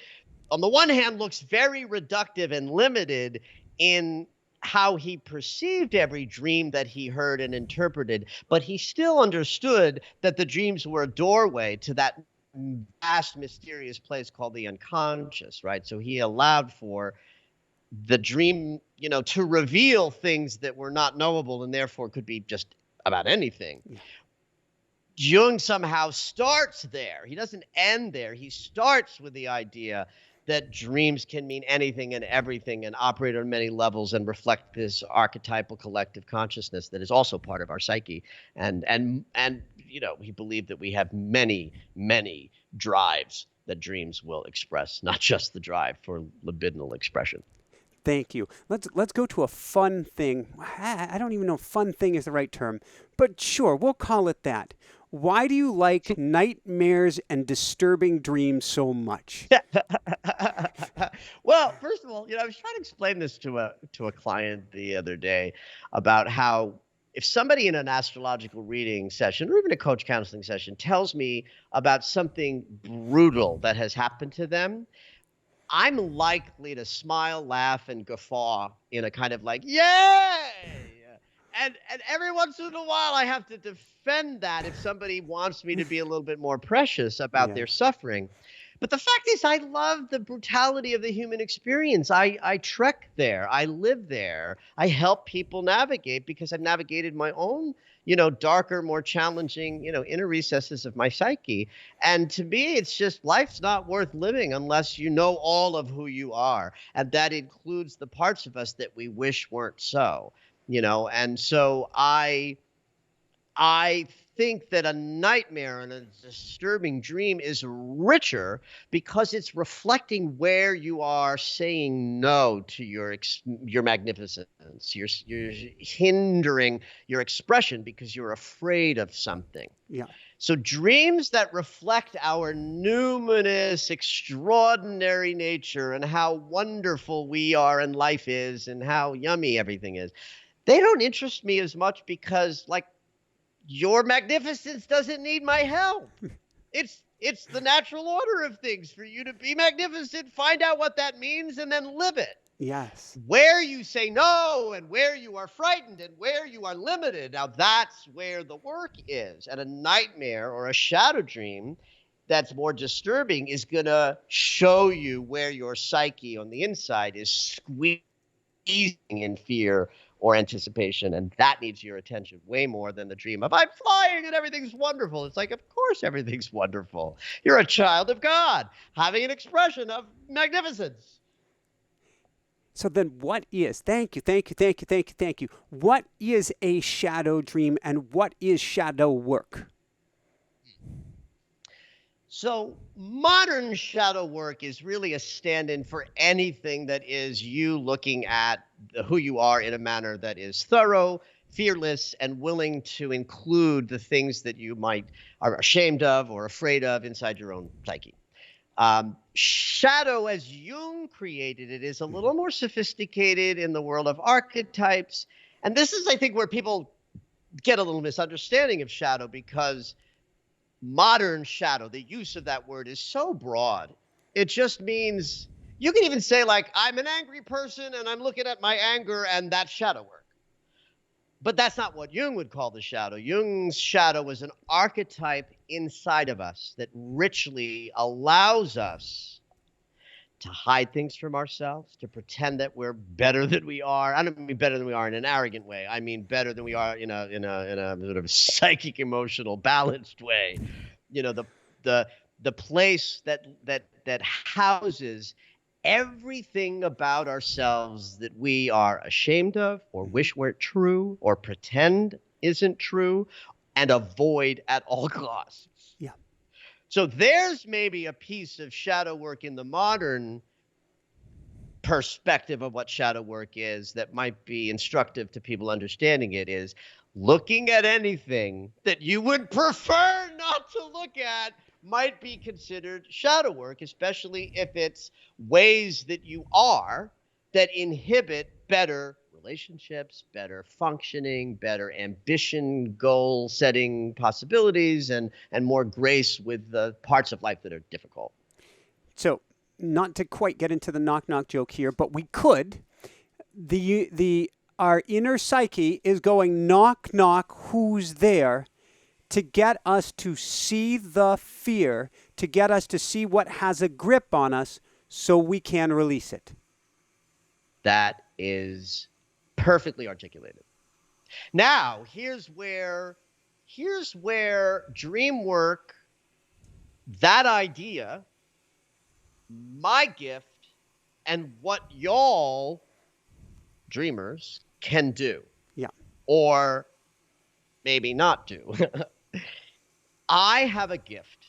on the one hand, looks very reductive and limited in how he perceived every dream that he heard and interpreted, but he still understood that the dreams were a doorway to that vast, mysterious place called the unconscious, right? So he allowed for the dream, to reveal things that were not knowable and therefore could be just about anything. Jung somehow starts there. He doesn't end there. He starts with the idea that dreams can mean anything and everything and operate on many levels and reflect this archetypal collective consciousness that is also part of our psyche. And he believed that we have many, many drives that dreams will express, not just the drive for libidinal expression. Thank you. Let's go to a fun thing. I don't even know if fun thing is the right term, but sure, we'll call it that. Why do you like nightmares and disturbing dreams so much? Well, first of all, I was trying to explain this to a client the other day about how if somebody in an astrological reading session or even a coach counseling session tells me about something brutal that has happened to them, I'm likely to smile, laugh, and guffaw in a kind of like, yay! and every once in a while I have to defend that if somebody wants me to be a little bit more precious about their Yes. suffering. But the fact is, I love the brutality of the human experience. I trek there. I live there. I help people navigate because I've navigated my own, darker, more challenging, inner recesses of my psyche. And to me, it's just life's not worth living unless you know all of who you are. And that includes the parts of us that we wish weren't so, And so I think that a nightmare and a disturbing dream is richer because it's reflecting where you are saying no to your magnificence. You're hindering your expression because you're afraid of something. Yeah. So dreams that reflect our numinous, extraordinary nature and how wonderful we are and life is and how yummy everything is, they don't interest me as much because, like, your magnificence doesn't need my help. It's the natural order of things for you to be magnificent, find out what that means, and then live it. Yes. Where you say no and where you are frightened and where you are limited, now that's where the work is. And a nightmare or a shadow dream that's more disturbing is going to show you where your psyche on the inside is squeezing in fear or anticipation, and that needs your attention way more than the dream of I'm flying and everything's wonderful. It's like, of course everything's wonderful. You're a child of God, having an expression of magnificence. So then what is, thank you. What is a shadow dream and what is shadow work? So modern shadow work is really a stand-in for anything that is you looking at who you are in a manner that is thorough, fearless, and willing to include the things that you might are ashamed of or afraid of inside your own psyche. Shadow, as Jung created it, is a little more sophisticated in the world of archetypes. And this is, I think, where people get a little misunderstanding of shadow, because modern shadow, the use of that word is so broad. It just means, you can even say, like, I'm an angry person and I'm looking at my anger and that's shadow work. But that's not what Jung would call the shadow. Jung's shadow was an archetype inside of us that richly allows us to hide things from ourselves, to pretend that we're better than we are. I don't mean better than we are in an arrogant way. I mean better than we are in a sort of psychic, emotional, balanced way. The place that houses everything about ourselves that we are ashamed of or wish weren't true or pretend isn't true and avoid at all costs. Yeah. So there's maybe a piece of shadow work in the modern perspective of what shadow work is that might be instructive to people understanding it, is looking at anything that you would prefer not to look at might be considered shadow work, especially if it's ways that you are that inhibit better relationships, better functioning, better ambition, goal setting possibilities, and more grace with the parts of life that are difficult. So, not to quite get into the knock-knock joke here, but we could. Our inner psyche is going knock, knock, who's there, to get us to see the fear, to get us to see what has a grip on us so we can release it. That is perfectly articulated. Now, here's where dream work, that idea, my gift, and what y'all dreamers can do. Yeah. Or maybe not do. I have a gift.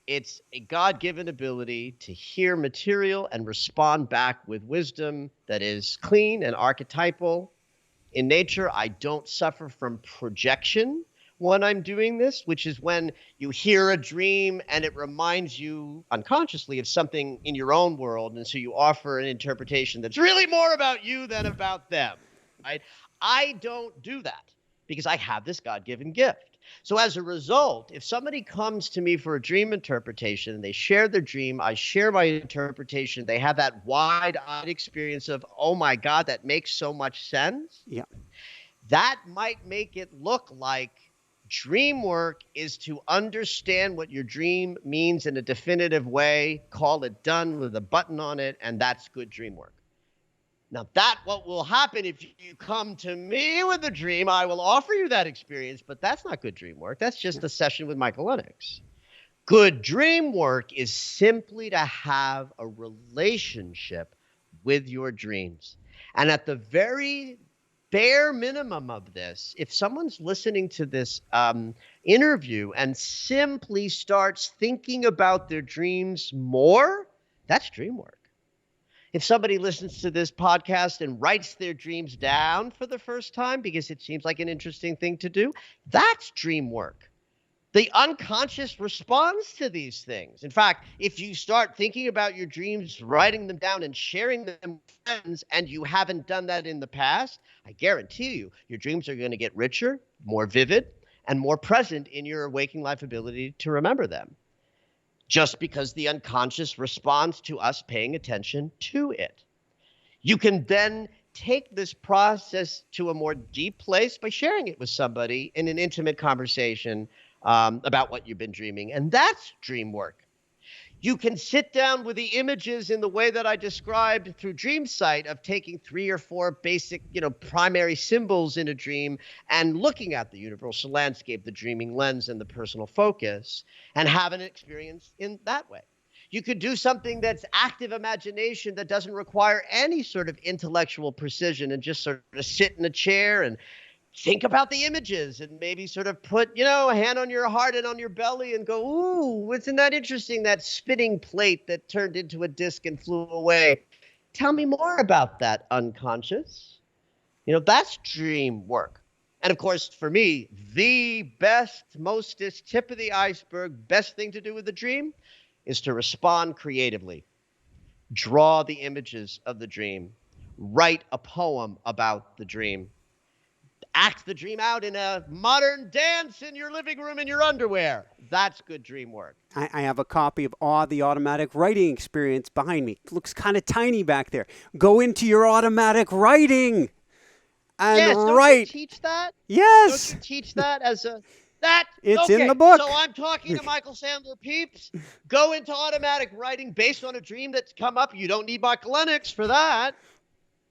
It's a God-given ability to hear material and respond back with wisdom that is clean and archetypal. In nature, I don't suffer from projection when I'm doing this, which is when you hear a dream and it reminds you unconsciously of something in your own world, and so you offer an interpretation that's really more about you than about them, right? I don't do that because I have this God-given gift. So as a result, if somebody comes to me for a dream interpretation and they share their dream, I share my interpretation, they have that wide-eyed experience of, oh my God, that makes so much sense. Yeah. that might make it look like dream work is to understand what your dream means in a definitive way, call it done with a button on it, and that's good dream work. Now, what will happen if you come to me with a dream, I will offer you that experience, but that's not good dream work. That's just a session with Michael Lennox. Good dream work is simply to have a relationship with your dreams. And at the very bare minimum of this, if someone's listening to this interview and simply starts thinking about their dreams more, that's dream work. If somebody listens to this podcast and writes their dreams down for the first time because it seems like an interesting thing to do, that's dream work. The unconscious responds to these things. In fact, if you start thinking about your dreams, writing them down and sharing them with friends, and you haven't done that in the past, I guarantee you, your dreams are going to get richer, more vivid, and more present in your waking life ability to remember them. Just because the unconscious responds to us paying attention to it. You can then take this process to a more deep place by sharing it with somebody in an intimate conversation about what you've been dreaming. And that's dream work. You can sit down with the images in the way that I described through Dream Sight of taking 3 or 4 basic, primary symbols in a dream and looking at the universal landscape, the dreaming lens, and the personal focus, and have an experience in that way. You could do something that's active imagination that doesn't require any sort of intellectual precision and just sort of sit in a chair and think about the images and maybe sort of put, a hand on your heart and on your belly and go, ooh, isn't that interesting, that spinning plate that turned into a disc and flew away. Tell me more about that, unconscious. That's dream work. And of course, for me, the best, mostest tip of the iceberg, best thing to do with the dream is to respond creatively. Draw the images of the dream. Write a poem about the dream. Act the dream out in a modern dance in your living room in your underwear. That's good dream work. I have a copy of Awe, the Automatic Writing Experience behind me. It looks kind of tiny back there. Go into your automatic writing and write. Don't you teach that? Yes. Don't you teach that as a... It's in the book. So I'm talking to Michael Sandler peeps. Go into automatic writing based on a dream that's come up. You don't need Michael Lennox for that.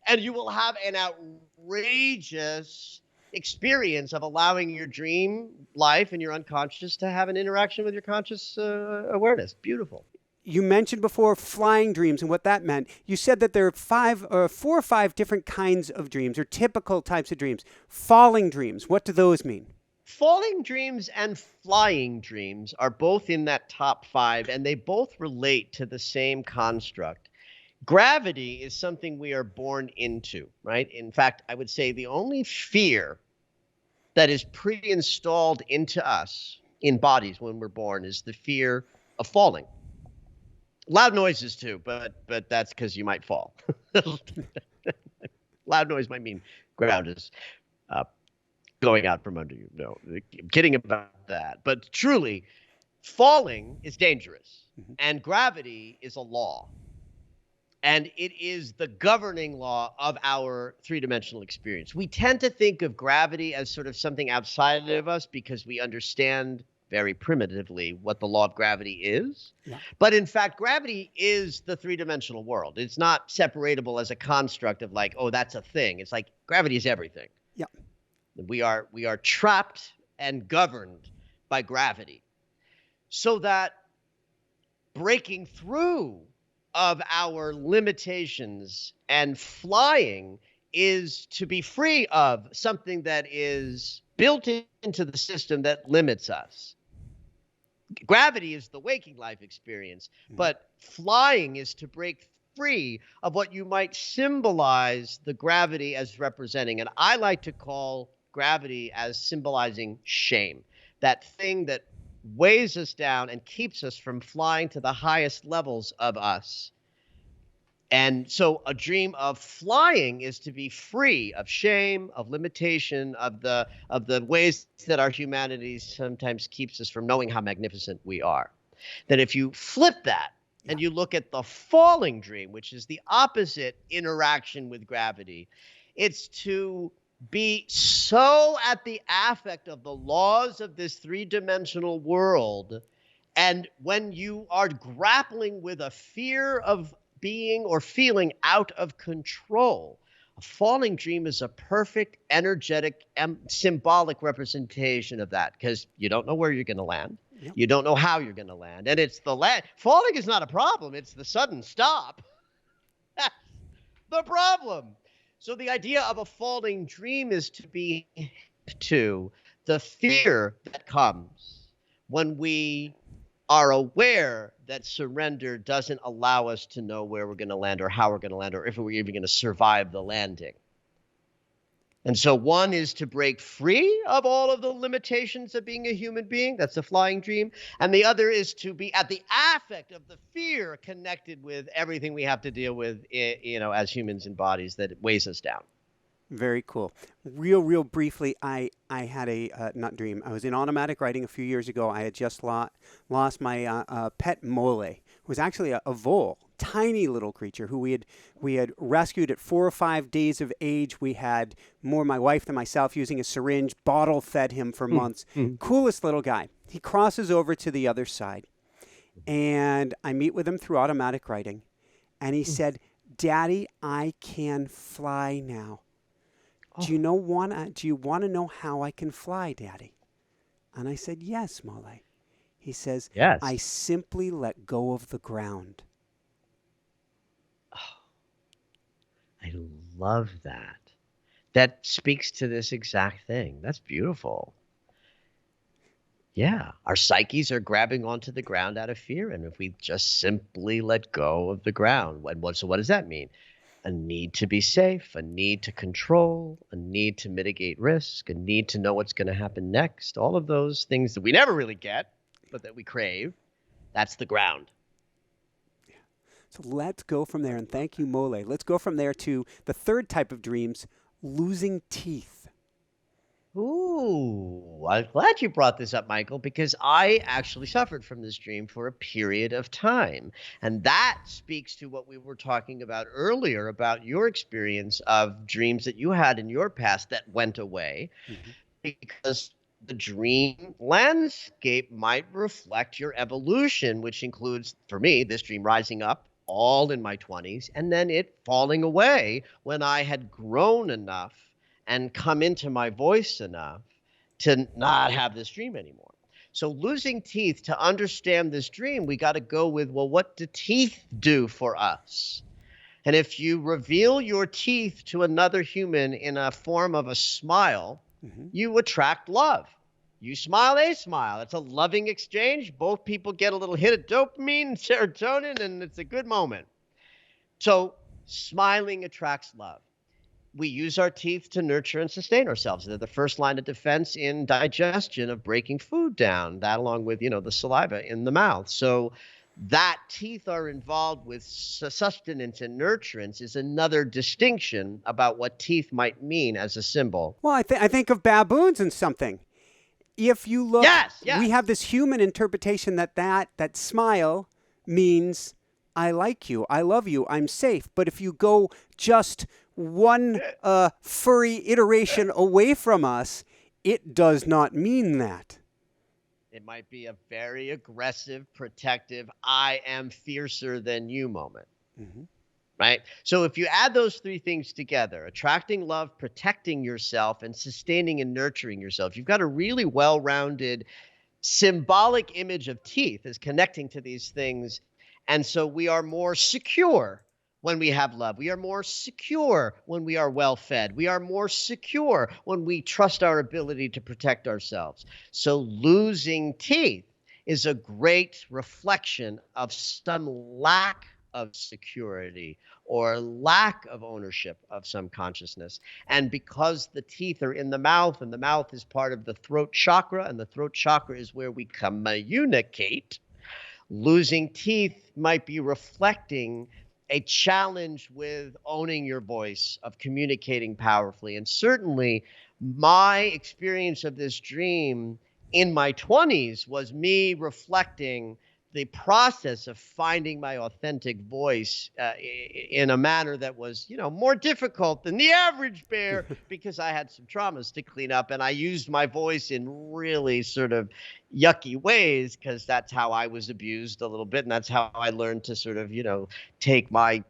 And you will have an outrageous experience of allowing your dream life and your unconscious to have an interaction with your conscious awareness. Beautiful. You mentioned before flying dreams and what that meant. You said that there are 4 or 5 different kinds of dreams or typical types of dreams. Falling dreams, what do those mean? Falling dreams and flying dreams are both in that top 5, and they both relate to the same construct. Gravity is something we are born into, right? In fact, I would say the only fear that is pre-installed into us in bodies when we're born is the fear of falling. Loud noises too, but that's because you might fall. Loud noise might mean ground is going out from under you. No, I'm kidding about that. But truly, falling is dangerous, and gravity is a law. And it is the governing law of our three-dimensional experience. We tend to think of gravity as sort of something outside of us because we understand very primitively what the law of gravity is. Yeah. But in fact, gravity is the three-dimensional world. It's not separatable as a construct of like, oh, that's a thing. It's like gravity is everything. Yeah. We are trapped and governed by gravity. So that breaking through of our limitations and flying is to be free of something that is built into the system that limits us. Gravity is the waking life experience, but flying is to break free of what you might symbolize the gravity as representing. And I like to call gravity as symbolizing shame, that thing that weighs us down and keeps us from flying to the highest levels of us. And so a dream of flying is to be free of shame, of limitation, of the ways that our humanity sometimes keeps us from knowing how magnificent we are. That if you flip that and you look at the falling dream, which is the opposite interaction with gravity, it's to be so at the affect of the laws of this three-dimensional world. And when you are grappling with a fear of being or feeling out of control, a falling dream is a perfect, energetic, symbolic representation of that, because you don't know where you're going to land. Yep. You don't know how you're going to land. And it's the land. Falling is not a problem. It's the sudden stop. That's the problem. So the idea of a falling dream is to be to the fear that comes when we are aware that surrender doesn't allow us to know where we're going to land or how we're going to land or if we're even going to survive the landing. And so one is to break free of all of the limitations of being a human being. That's the flying dream. And the other is to be at the affect of the fear connected with everything we have to deal with, as humans in bodies that weighs us down. Very cool. Real briefly, I had a not dream. I was in automatic writing a few years ago. I had just lost my pet mole, who was actually a vole, tiny little creature who we had rescued at 4 or 5 days of age. We had more my wife than myself using a syringe, bottle fed him for months. Coolest little guy. He crosses over to the other side, and I meet with him through automatic writing, and he said, "Daddy, I can fly now. Do you want to know how I can fly, Daddy?" And I said, "Yes, Mole." He says, Yes. "I simply let go of the ground." I love that. That speaks to this exact thing. That's beautiful. Yeah, our psyches are grabbing onto the ground out of fear. And if we just simply let go of the ground, so what does that mean? A need to be safe, a need to control, a need to mitigate risk, a need to know what's going to happen next. All of those things that we never really get, but that we crave, that's the ground. So let's go from there, and thank you, Mole. Let's go from there to the third type of dreams, losing teeth. Ooh, I'm glad you brought this up, Michael, because I actually suffered from this dream for a period of time. And that speaks to what we were talking about earlier about your experience of dreams that you had in your past that went away, because the dream landscape might reflect your evolution, which includes, for me, this dream rising up all in my 20s and then it falling away when I had grown enough and come into my voice enough to not have this dream anymore. So losing teeth, to understand this dream, we got to go with, well, what do teeth do for us? And if you reveal your teeth to another human in a form of a smile, you attract love. You smile, they smile. It's a loving exchange. Both people get a little hit of dopamine, serotonin, and it's a good moment. So smiling attracts love. We use our teeth to nurture and sustain ourselves. They're the first line of defense in digestion of breaking food down, that along with, the saliva in the mouth. So that teeth are involved with sustenance and nurturance is another distinction about what teeth might mean as a symbol. Well, I think of baboons and something. If you look, yes. We have this human interpretation that smile means I like you, I love you, I'm safe. But if you go just one furry iteration away from us, it does not mean that. It might be a very aggressive, protective, I am fiercer than you moment. Right? So if you add those three things together, attracting love, protecting yourself, and sustaining and nurturing yourself, you've got a really well-rounded symbolic image of teeth as connecting to these things. And so we are more secure when we have love. We are more secure when we are well-fed. We are more secure when we trust our ability to protect ourselves. So losing teeth is a great reflection of some lack of security or lack of ownership of some consciousness. And because the teeth are in the mouth, and the mouth is part of the throat chakra, and the throat chakra is where we communicate, losing teeth might be reflecting a challenge with owning your voice, of communicating powerfully. And certainly my experience of this dream in my 20s was me reflecting the process of finding my authentic voice in a manner that was, more difficult than the average bear because I had some traumas to clean up, and I used my voice in really sort of yucky ways because that's how I was abused a little bit, and that's how I learned to sort of, take my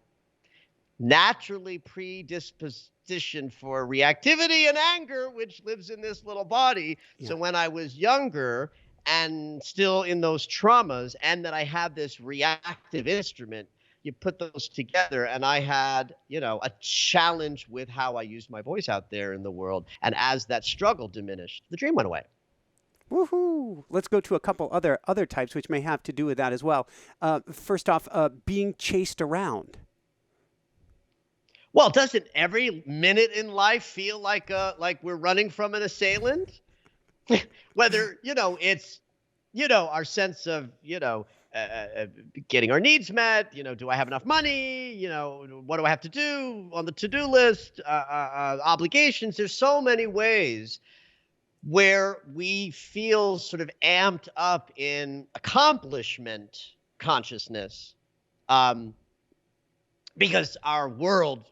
naturally predisposition for reactivity and anger, which lives in this little body. Yeah. So when I was younger and still in those traumas, and that I had this reactive instrument, you put those together, and I had, a challenge with how I used my voice out there in the world. And as that struggle diminished, the dream went away. Woohoo! Let's go to a couple other types which may have to do with that as well. First off, being chased around. Well, doesn't every minute in life feel like we're running from an assailant? Whether, it's, our sense of, getting our needs met, do I have enough money? What do I have to do on the to-do list? Obligations. There's so many ways where we feel sort of amped up in accomplishment consciousness. Because our world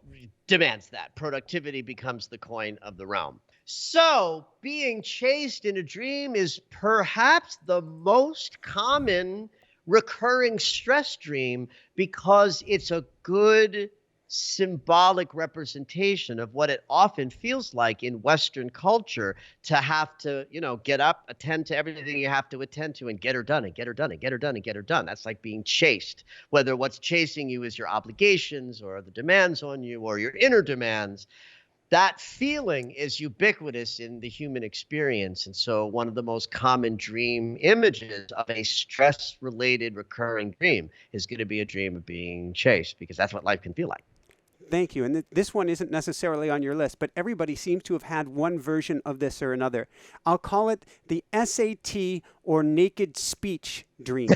demands that. Productivity becomes the coin of the realm. So being chased in a dream is perhaps the most common recurring stress dream because it's a good symbolic representation of what it often feels like in Western culture to have to, get up, attend to everything you have to attend to, and get her done and get her done and get her done and get her done. That's like being chased, whether what's chasing you is your obligations or the demands on you or your inner demands. That feeling is ubiquitous in the human experience. And so one of the most common dream images of a stress-related recurring dream is going to be a dream of being chased, because that's what life can feel like. Thank you. And this one isn't necessarily on your list, but everybody seems to have had one version of this or another. I'll call it the SAT or naked speech dream.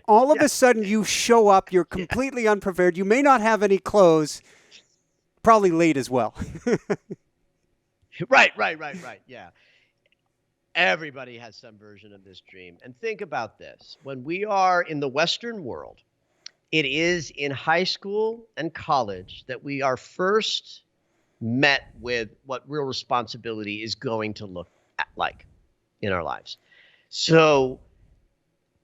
All of a sudden you show up, you're completely unprepared. You may not have any clothes, probably late as well. Right. Yeah. Everybody has some version of this dream. And think about this. When we are in the Western world, it is in high school and college that we are first met with what real responsibility is going to look like in our lives. So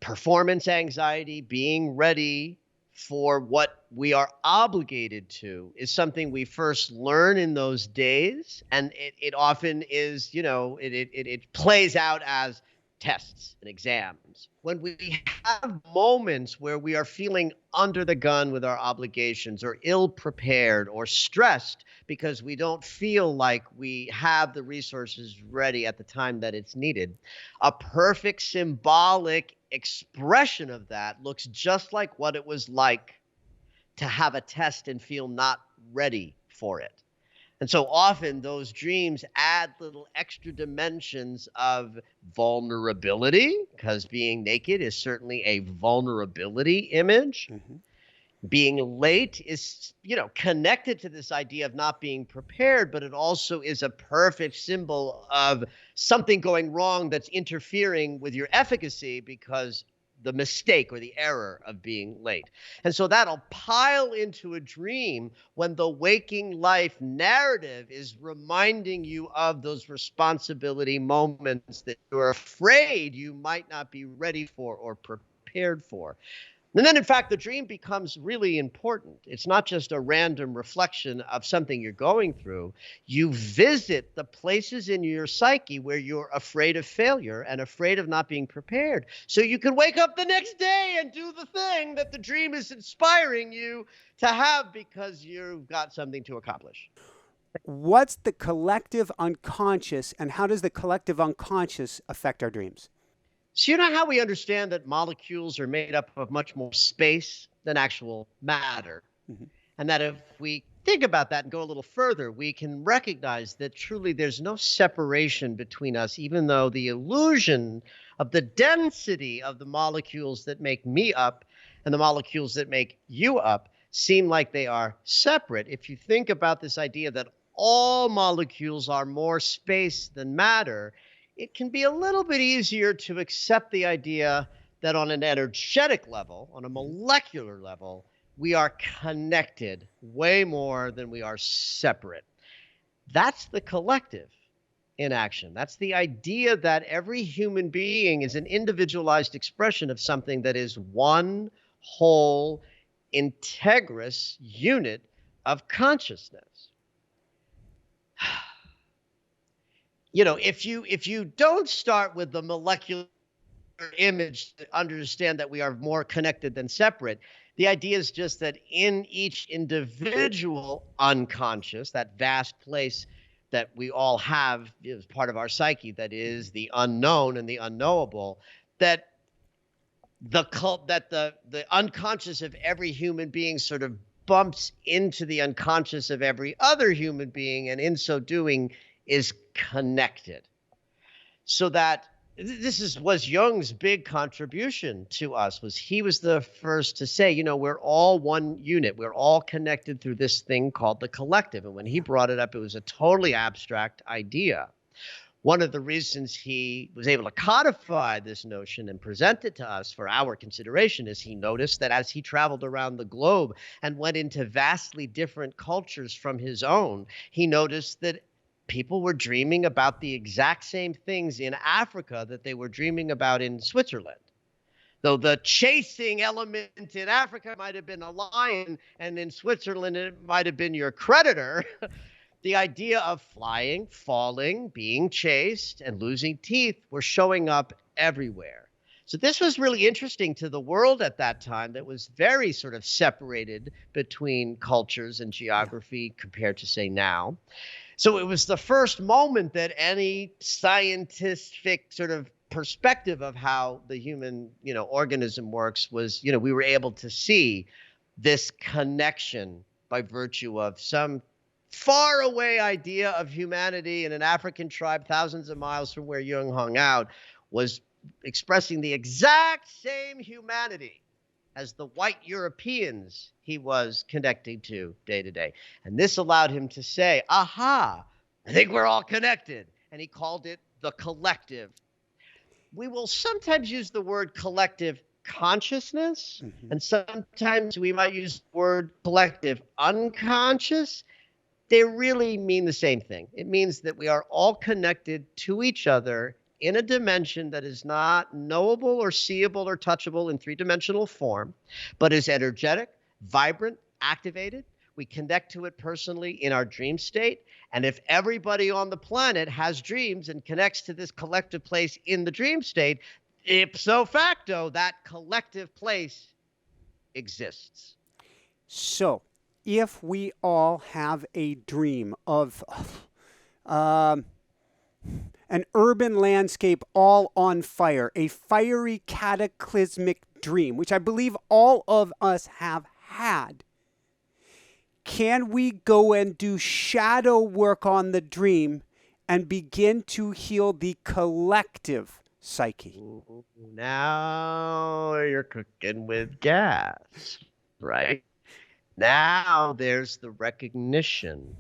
performance anxiety, being ready for what we are obligated to, is something we first learn in those days. And it often is, it plays out as tests and exams. When we have moments where we are feeling under the gun with our obligations, or ill prepared, or stressed because we don't feel like we have the resources ready at the time that it's needed, a perfect symbolic expression of that looks just like what it was like to have a test and feel not ready for it. And so often those dreams add little extra dimensions of vulnerability, because being naked is certainly a vulnerability image. Mm-hmm. Being late is, connected to this idea of not being prepared, but it also is a perfect symbol of something going wrong that's interfering with your efficacy, because the mistake or the error of being late. And so that'll pile into a dream when the waking life narrative is reminding you of those responsibility moments that you're afraid you might not be ready for or prepared for. And then, in fact, the dream becomes really important. It's not just a random reflection of something you're going through. You visit the places in your psyche where you're afraid of failure and afraid of not being prepared. So you can wake up the next day and do the thing that the dream is inspiring you to have, because you've got something to accomplish. What's the collective unconscious, and how does the collective unconscious affect our dreams? So you know how we understand that molecules are made up of much more space than actual matter? Mm-hmm. And that if we think about that and go a little further, we can recognize that truly there's no separation between us, even though the illusion of the density of the molecules that make me up and the molecules that make you up seem like they are separate. If you think about this idea that all molecules are more space than matter, it can be a little bit easier to accept the idea that on an energetic level, on a molecular level, we are connected way more than we are separate. That's the collective in action. That's the idea that every human being is an individualized expression of something that is one whole, integrous unit of consciousness. You know, if you don't start with the molecular image to understand that we are more connected than separate, the idea is just that in each individual unconscious, that vast place that we all have as part of our psyche, that is the unknown and the unknowable, that the unconscious of every human being sort of bumps into the unconscious of every other human being, and in so doing is connected. So that was Jung's big contribution to us. Was he was the first to say, you know, we're all one unit. We're all connected through this thing called the collective. And when he brought it up, it was a totally abstract idea. One of the reasons he was able to codify this notion and present it to us for our consideration is he noticed that as he traveled around the globe and went into vastly different cultures from his own, he noticed that people were dreaming about the exact same things in Africa that they were dreaming about in Switzerland. Though the chasing element in Africa might have been a lion, and in Switzerland it might have been your creditor, the idea of flying, falling, being chased, and losing teeth were showing up everywhere. So this was really interesting to the world at that time that was very sort of separated between cultures and geography compared to, say, now. So it was the first moment that any scientific sort of perspective of how the human, organism works was, we were able to see this connection by virtue of some far away idea of humanity in an African tribe thousands of miles from where Jung hung out was expressing the exact same humanity as the white Europeans he was connecting to day to day. And this allowed him to say, aha, I think we're all connected. And he called it the collective. We will sometimes use the word collective consciousness, and sometimes we might use the word collective unconscious. They really mean the same thing. It means that we are all connected to each other in a dimension that is not knowable or seeable or touchable in three-dimensional form, but is energetic, vibrant, activated. We connect to it personally in our dream state. And if everybody on the planet has dreams and connects to this collective place in the dream state, ipso facto, that collective place exists. So, if we all have a dream of an urban landscape all on fire, a fiery cataclysmic dream, which I believe all of us have had, can we go and do shadow work on the dream and begin to heal the collective psyche? Now you're cooking with gas, right? Now there's the recognition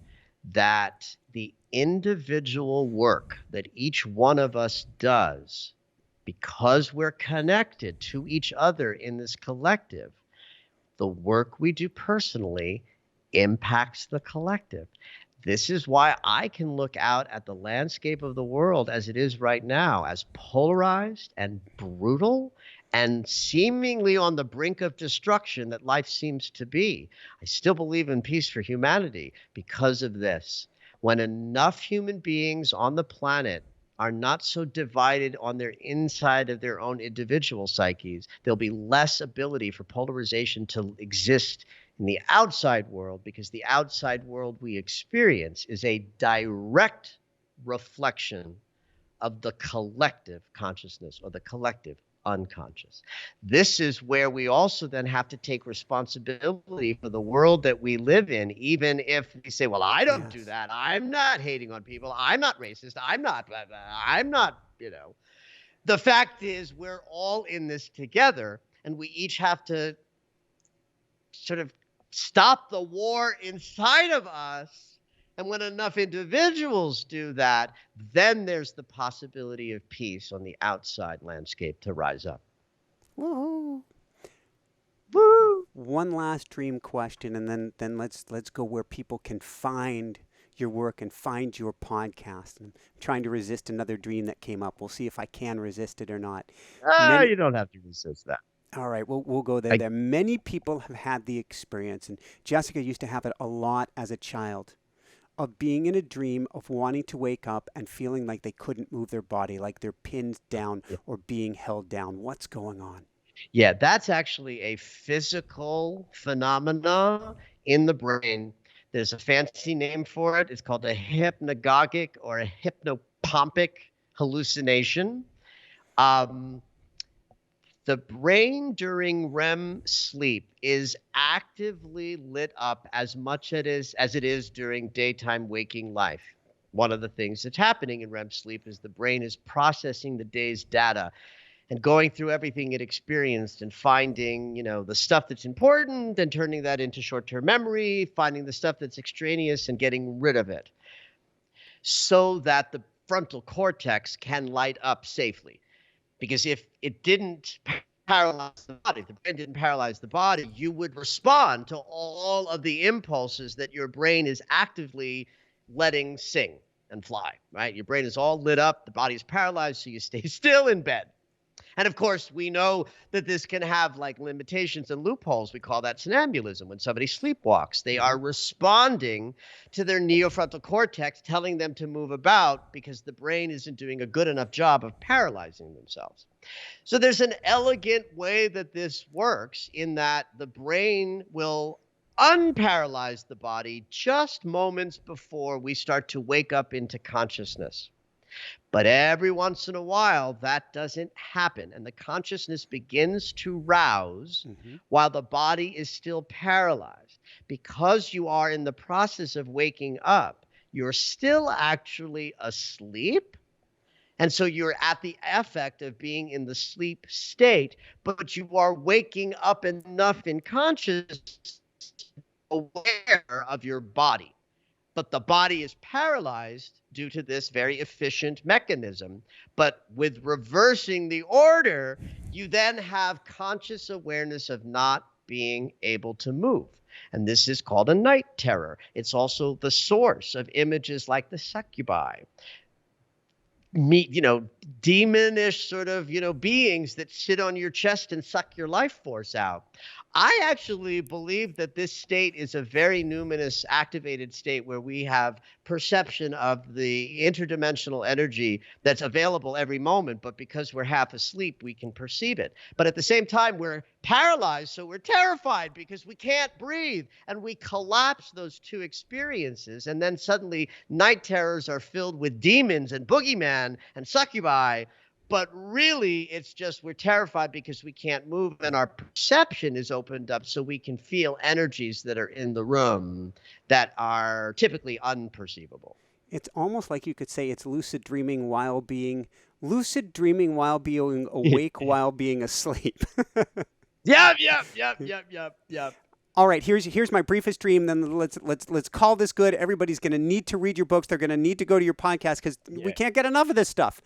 that the individual work that each one of us does, because we're connected to each other in this collective, the work we do personally impacts the collective. This is why I can look out at the landscape of the world as it is right now, as polarized and brutal and seemingly on the brink of destruction that life seems to be. I still believe in peace for humanity because of this. When enough human beings on the planet are not so divided on their inside of their own individual psyches, there'll be less ability for polarization to exist in the outside world, because the outside world we experience is a direct reflection of the collective consciousness or the collective unconscious. This is where we also then have to take responsibility for the world that we live in, even if we say, well, I don't do that. I'm not hating on people. I'm not racist. I'm not, The fact is we're all in this together, and we each have to sort of stop the war inside of us. And when enough individuals do that, then there's the possibility of peace on the outside landscape to rise up. Woohoo! Woo! One last dream question, and then let's go where people can find your work and find your podcast. I'm trying to resist another dream that came up. We'll see if I can resist it or not. Many, You don't have to resist that. all right, we'll go there. I, There, many people have had the experience, and Jessica used to have it a lot as a child, of being in a dream of wanting to wake up and feeling like they couldn't move their body, like they're pinned down or being held down. What's going on? yeah, that's actually a physical phenomena in the brain. There's a fancy name for it. It's called a hypnagogic or a hypnopompic hallucination. Um, the brain during REM sleep is actively lit up as much as it is during daytime waking life. One of the things that's happening in REM sleep is the brain is processing the day's data and going through everything it experienced and finding, the stuff that's important and turning that into short-term memory, finding the stuff that's extraneous and getting rid of it so that the frontal cortex can light up safely. Because if it didn't paralyze the body, if the brain didn't paralyze the body, you would respond to all of the impulses that your brain is actively letting sing and fly, right? Your brain is all lit up, the body is paralyzed, so you stay still in bed. And of course, we know that this can have like limitations and loopholes. We call that somnambulism. When somebody sleepwalks, they are responding to their neofrontal cortex, telling them to move about because the brain isn't doing a good enough job of paralyzing themselves. So there's an elegant way that this works in that the brain will unparalyze the body just moments before we start to wake up into consciousness. But every once in a while, that doesn't happen, and the consciousness begins to rouse while the body is still paralyzed. Because you are in the process of waking up, you're still actually asleep, and so you're at the effect of being in the sleep state, but you are waking up enough in consciousness, aware of your body. But the body is paralyzed due to this very efficient mechanism. But with reversing the order, you then have conscious awareness of not being able to move. And this is called a night terror. It's also the source of images like the succubi, demonish sort of, beings that sit on your chest and suck your life force out. I actually believe that this state is a very numinous activated state where we have perception of the interdimensional energy that's available every moment, but because we're half asleep, we can perceive it. But at the same time, we're paralyzed, so we're terrified because we can't breathe, and we collapse those two experiences, and then suddenly night terrors are filled with demons and boogeyman and succubi. But really, it's just we're terrified because we can't move, and our perception is opened up so we can feel energies that are in the room that are typically unperceivable. It's almost like you could say it's lucid dreaming while being awake while being asleep. Yep. All right, here's my briefest dream. Then let's call this good. Everybody's going to need to read your books. They're going to need to go to your podcast because we can't get enough of this stuff.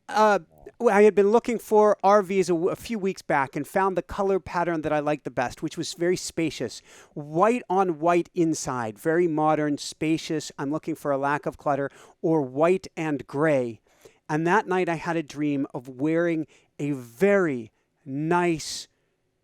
I had been looking for RVs a few weeks back and found the color pattern that I liked the best, which was very spacious. White on white inside, very modern, spacious. I'm looking for a lack of clutter, or white and gray. And that night I had a dream of wearing a very nice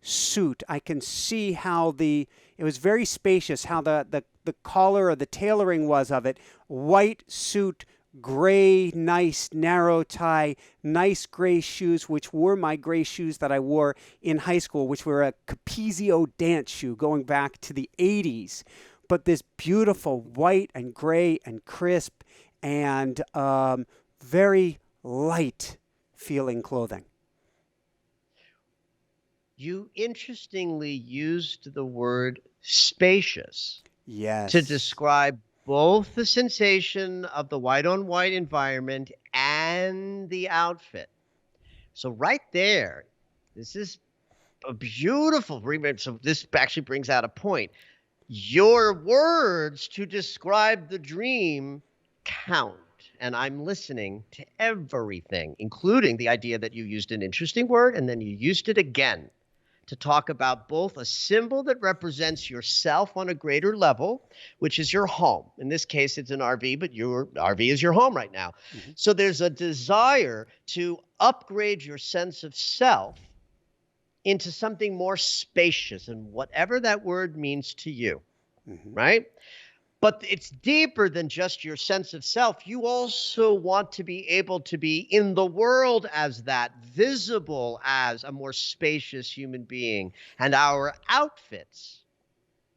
suit. I can see how it was very spacious, how the collar or the tailoring was of it. White suit, gray, nice, narrow tie, nice gray shoes, which were my gray shoes that I wore in high school, which were a Capezio dance shoe going back to the 80s. But this beautiful white and gray and crisp and very light feeling clothing. You interestingly used the word spacious Yes. to describe both the sensation of the white on white environment and the outfit. So right there, this is a beautiful remix. So this actually brings out a point. Your words to describe the dream count. and I'm listening to everything, including the idea that you used an interesting word and then you used it again to talk about both a symbol that represents yourself on a greater level, which is your home. In this case, it's an RV, but your RV is your home right now. Mm-hmm. So there's a desire to upgrade your sense of self into something more spacious, and whatever that word means to you, right? But it's deeper than just your sense of self. You also want to be able to be in the world as that, visible as a more spacious human being. And our outfits,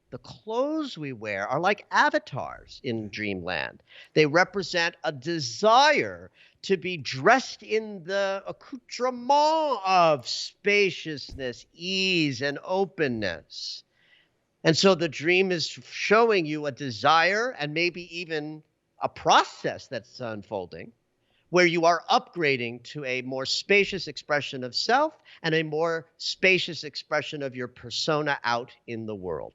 the clothes we wear, are like avatars in dreamland. They represent a desire to be dressed in the accoutrement of spaciousness, ease, and openness. And so the dream is showing you a desire and maybe even a process that's unfolding where you are upgrading to a more spacious expression of self and a more spacious expression of your persona out in the world.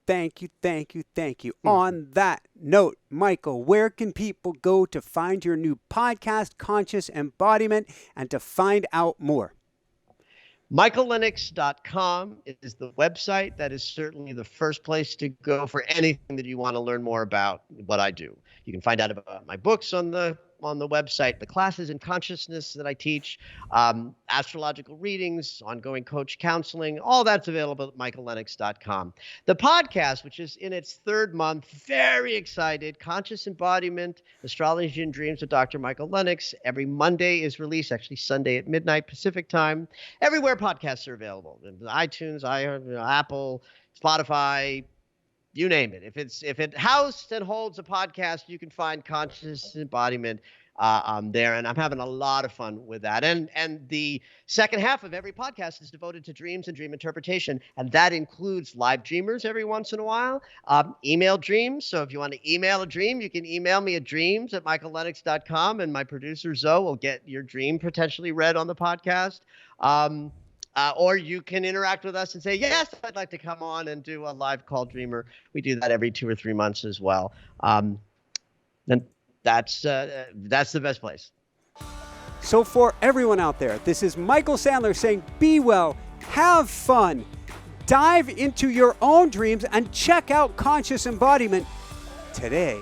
Thank you, thank you, thank you. On that note, Michael, where can people go to find your new podcast, Conscious Embodiment, and to find out more? MichaelLennox.com is the website. That is certainly the first place to go for anything that you want to learn more about what I do. You can find out about my books on the website, the classes in consciousness that I teach, astrological readings, ongoing coach counseling, all that's available at MichaelLennox.com. The podcast, which is in its third month, very excited, Conscious Embodiment, Astrology and Dreams with Dr. Michael Lennox. Every Monday is released, actually Sunday at midnight Pacific time. Everywhere podcasts are available, iTunes, Apple, Spotify, you name it. If it houses and holds a podcast, you can find Conscious Embodiment there, and I'm having a lot of fun with that. And the second half of every podcast is devoted to dreams and dream interpretation, and that includes live dreamers every once in a while, email dreams. So if you want to email a dream, you can email me at dreams@michaellennox.com, and my producer Zoe will get your dream potentially read on the podcast. Or you can interact with us and say, yes, I'd like to come on and do a live call dreamer. We do that every 2 or 3 months as well. And that's the best place. So for everyone out there, this is Michael Sandler saying, be well, have fun, dive into your own dreams, and check out Conscious Embodiment today.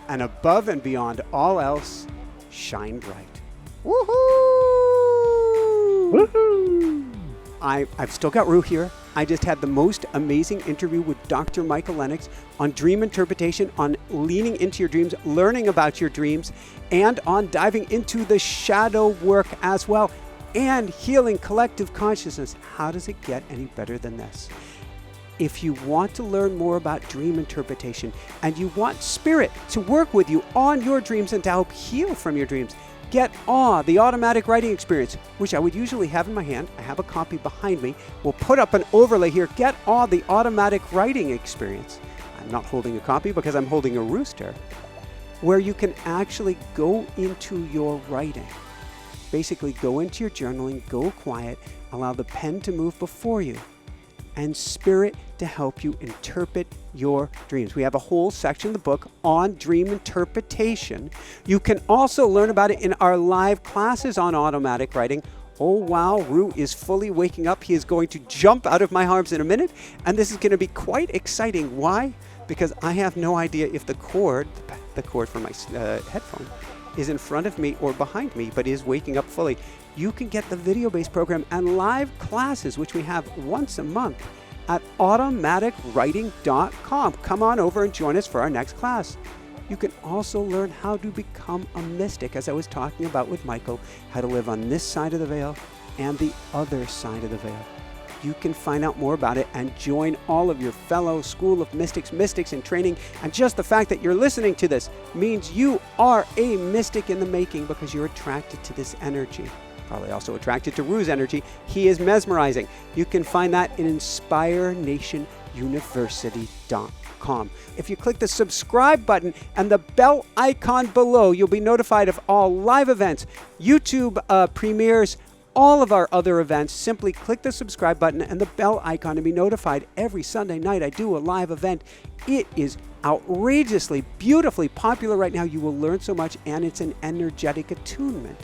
And above and beyond all else, shine bright. Woohoo! Woohoo! I've still got Rue here. I just had the most amazing interview with Dr. Michael Lennox on dream interpretation, on leaning into your dreams, learning about your dreams, and on diving into the shadow work as well, and healing collective consciousness. How does it get any better than this? If you want to learn more about dream interpretation and you want spirit to work with you on your dreams and to help heal from your dreams, get the automatic writing experience, which I would usually have in my hand. I have a copy behind me. We'll put up an overlay here. Get the automatic writing experience. I'm not holding a copy because I'm holding a rooster, where you can actually go into your writing. Basically, go into your journaling, go quiet, allow the pen to move before you, and spirit to help you interpret your dreams. We have a whole section of the book on dream interpretation. You can also learn about it in our live classes on automatic writing. Oh wow, Rue is fully waking up. He is going to jump out of my arms in a minute, and this is going to be quite exciting. Why? Because I have no idea if the cord for my headphone is in front of me or behind me, but is waking up fully. You can get the video-based program and live classes, which we have once a month, at automaticwriting.com. Come on over and join us for our next class. You can also learn how to become a mystic, as I was talking about with Michael, how to live on this side of the veil and the other side of the veil. You can find out more about it and join all of your fellow School of Mystics in training. And just the fact that you're listening to this means you are a mystic in the making, because you're attracted to this energy. Probably also attracted to Rue's energy. He is mesmerizing. You can find that in InspireNationUniversity.com. If you click the subscribe button and the bell icon below, you'll be notified of all live events, YouTube premieres, all of our other events. Simply click the subscribe button and the bell icon to be notified. Every Sunday night I do a live event. It is outrageously, beautifully popular right now. You will learn so much, and it's an energetic attunement,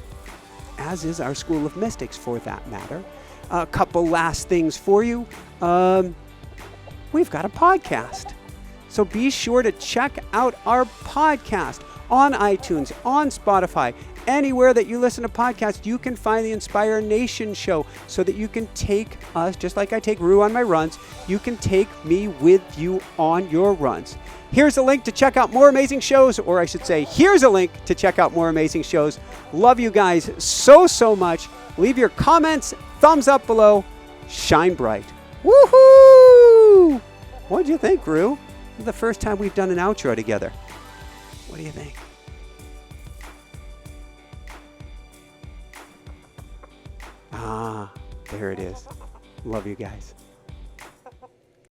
as is our School of Mystics for that matter. A couple last things for you. We've got a podcast. So be sure to check out our podcast on iTunes, on Spotify, anywhere that you listen to podcasts. You can find the Inspire Nation show so that you can take us, just like I take Rue on my runs, you can take me with you on your runs. Here's a link to check out more amazing shows, or I should say, here's a link to check out more amazing shows. Love you guys so much. Leave your comments, thumbs up below. Shine bright. Woohoo! What'd you think, Rue? This is the first time we've done an outro together. What do you think? Ah, there it is. Love you guys.